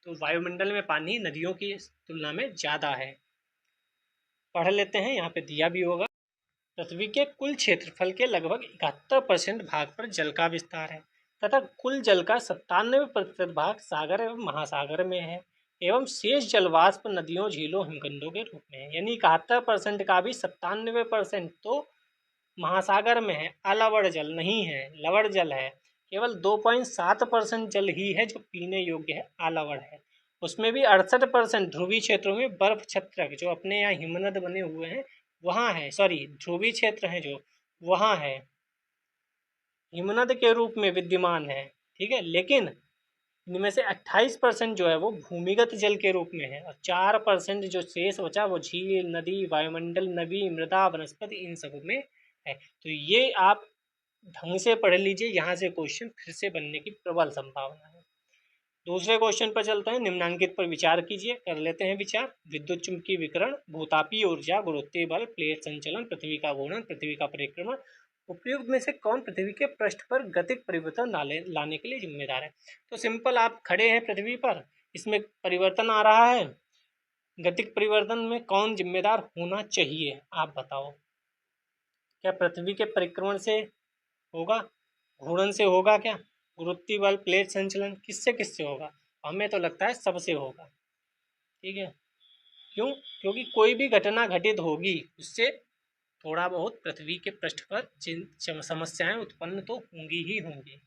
तो वायुमंडल में पानी नदियों की तुलना में ज़्यादा है। पढ़ लेते हैं, यहाँ पे दिया भी होगा। पृथ्वी के कुल क्षेत्रफल के लगभग 71% भाग पर जल का विस्तार है तथा कुल जल का 97% भाग सागर एवं महासागर में है एवं शेष जल वाष्प नदियों, झीलों, हिमखंडों के रूप में है। यानी 71% का भी 97% तो महासागर में है, अलवण जल नहीं है, लवण जल है। केवल 2.7% जल ही है जो पीने योग्य है, अलवण है। उसमें भी 68% ध्रुवीय क्षेत्रों में बर्फ छत्रक जो अपने यहाँ हिमनद बने हुए हैं वहाँ है, सॉरी ध्रुवीय क्षेत्र है जो वहाँ है, हिमनद के रूप में विद्यमान है। ठीक है, लेकिन इनमें से 28% जो है वो भूमिगत जल के रूप में है और 4% जो शेष बचा वो झील, नदी, वायुमंडल, नदी, मृदा, वनस्पति इन सब में है। तो ये आप ढंग से पढ़ लीजिए, यहाँ से क्वेश्चन फिर से बनने की प्रबल संभावना है। दूसरे क्वेश्चन पर चलते हैं। निम्नांकित पर विचार कीजिए। कर लेते हैं विचार। विद्युत चुम्बकीय विकिरण, भूतापीय ऊर्जा, गुरुत्वीय बल, प्लेट संचलन, पृथ्वी का घूर्णन, पृथ्वी का परिक्रमण, उपयुक्त में से कौन पृथ्वी के पृष्ठ पर गतिक परिवर्तन लाने के लिए जिम्मेदार है? तो सिंपल, आप खड़े हैं पृथ्वी पर, इसमें परिवर्तन आ रहा है, गतिक परिवर्तन में कौन जिम्मेदार होना चाहिए? आप बताओ। क्या पृथ्वी के परिक्रमण से होगा, घूर्णन से होगा, क्या गुरुत्वीय बल, प्लेट संचलन, किससे होगा? हमें तो लगता है सबसे होगा। ठीक है, क्यों? क्योंकि कोई भी घटना घटित होगी उससे थोड़ा बहुत पृथ्वी के पृष्ठ पर समस्याएं उत्पन्न तो होंगी ही होंगी।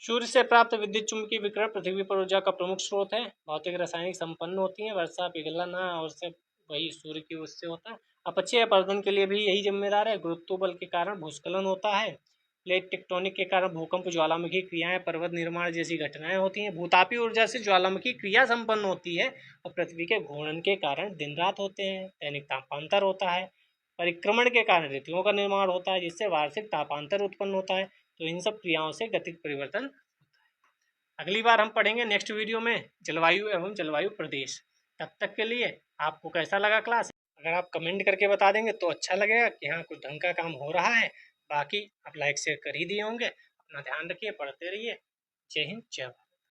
सूर्य से प्राप्त विद्युत चुम्बकीय विकिरण पृथ्वी पर ऊर्जा का प्रमुख स्रोत है। भौतिक रासायनिक संपन्न होती है। वर्षा, पिघलना और से वही सूर्य की उससे होता है। अपक्षय अपरदन के लिए भी यही जिम्मेदार है। गुरुत्व बल के कारण भूस्खलन होता है। प्लेट टेक्टोनिक के कारण भूकंप, ज्वालामुखी क्रियाएं, पर्वत निर्माण जैसी घटनाएं होती हैं। भूतापीय ऊर्जा से ज्वालामुखी क्रिया संपन्न होती है और पृथ्वी के घूर्णन के कारण दिन रात होते हैं, दैनिक तापांतर होता है। परिक्रमण के कारण ऋतुओं का निर्माण होता है जिससे वार्षिक तापांतर उत्पन्न होता है। तो इन सब क्रियाओं से गतिक परिवर्तन होता है। अगली बार हम पढ़ेंगे नेक्स्ट वीडियो में जलवायु एवं जलवायु प्रदेश। तब तक के लिए आपको कैसा लगा क्लास? अगर आप कमेंट करके बता देंगे तो अच्छा लगेगा कि हाँ कुछ ढंग का काम हो रहा है। बाकी आप लाइक शेयर कर ही दिए होंगे। अपना ध्यान रखिए, पढ़ते रहिए। जय हिंद, जय भारत।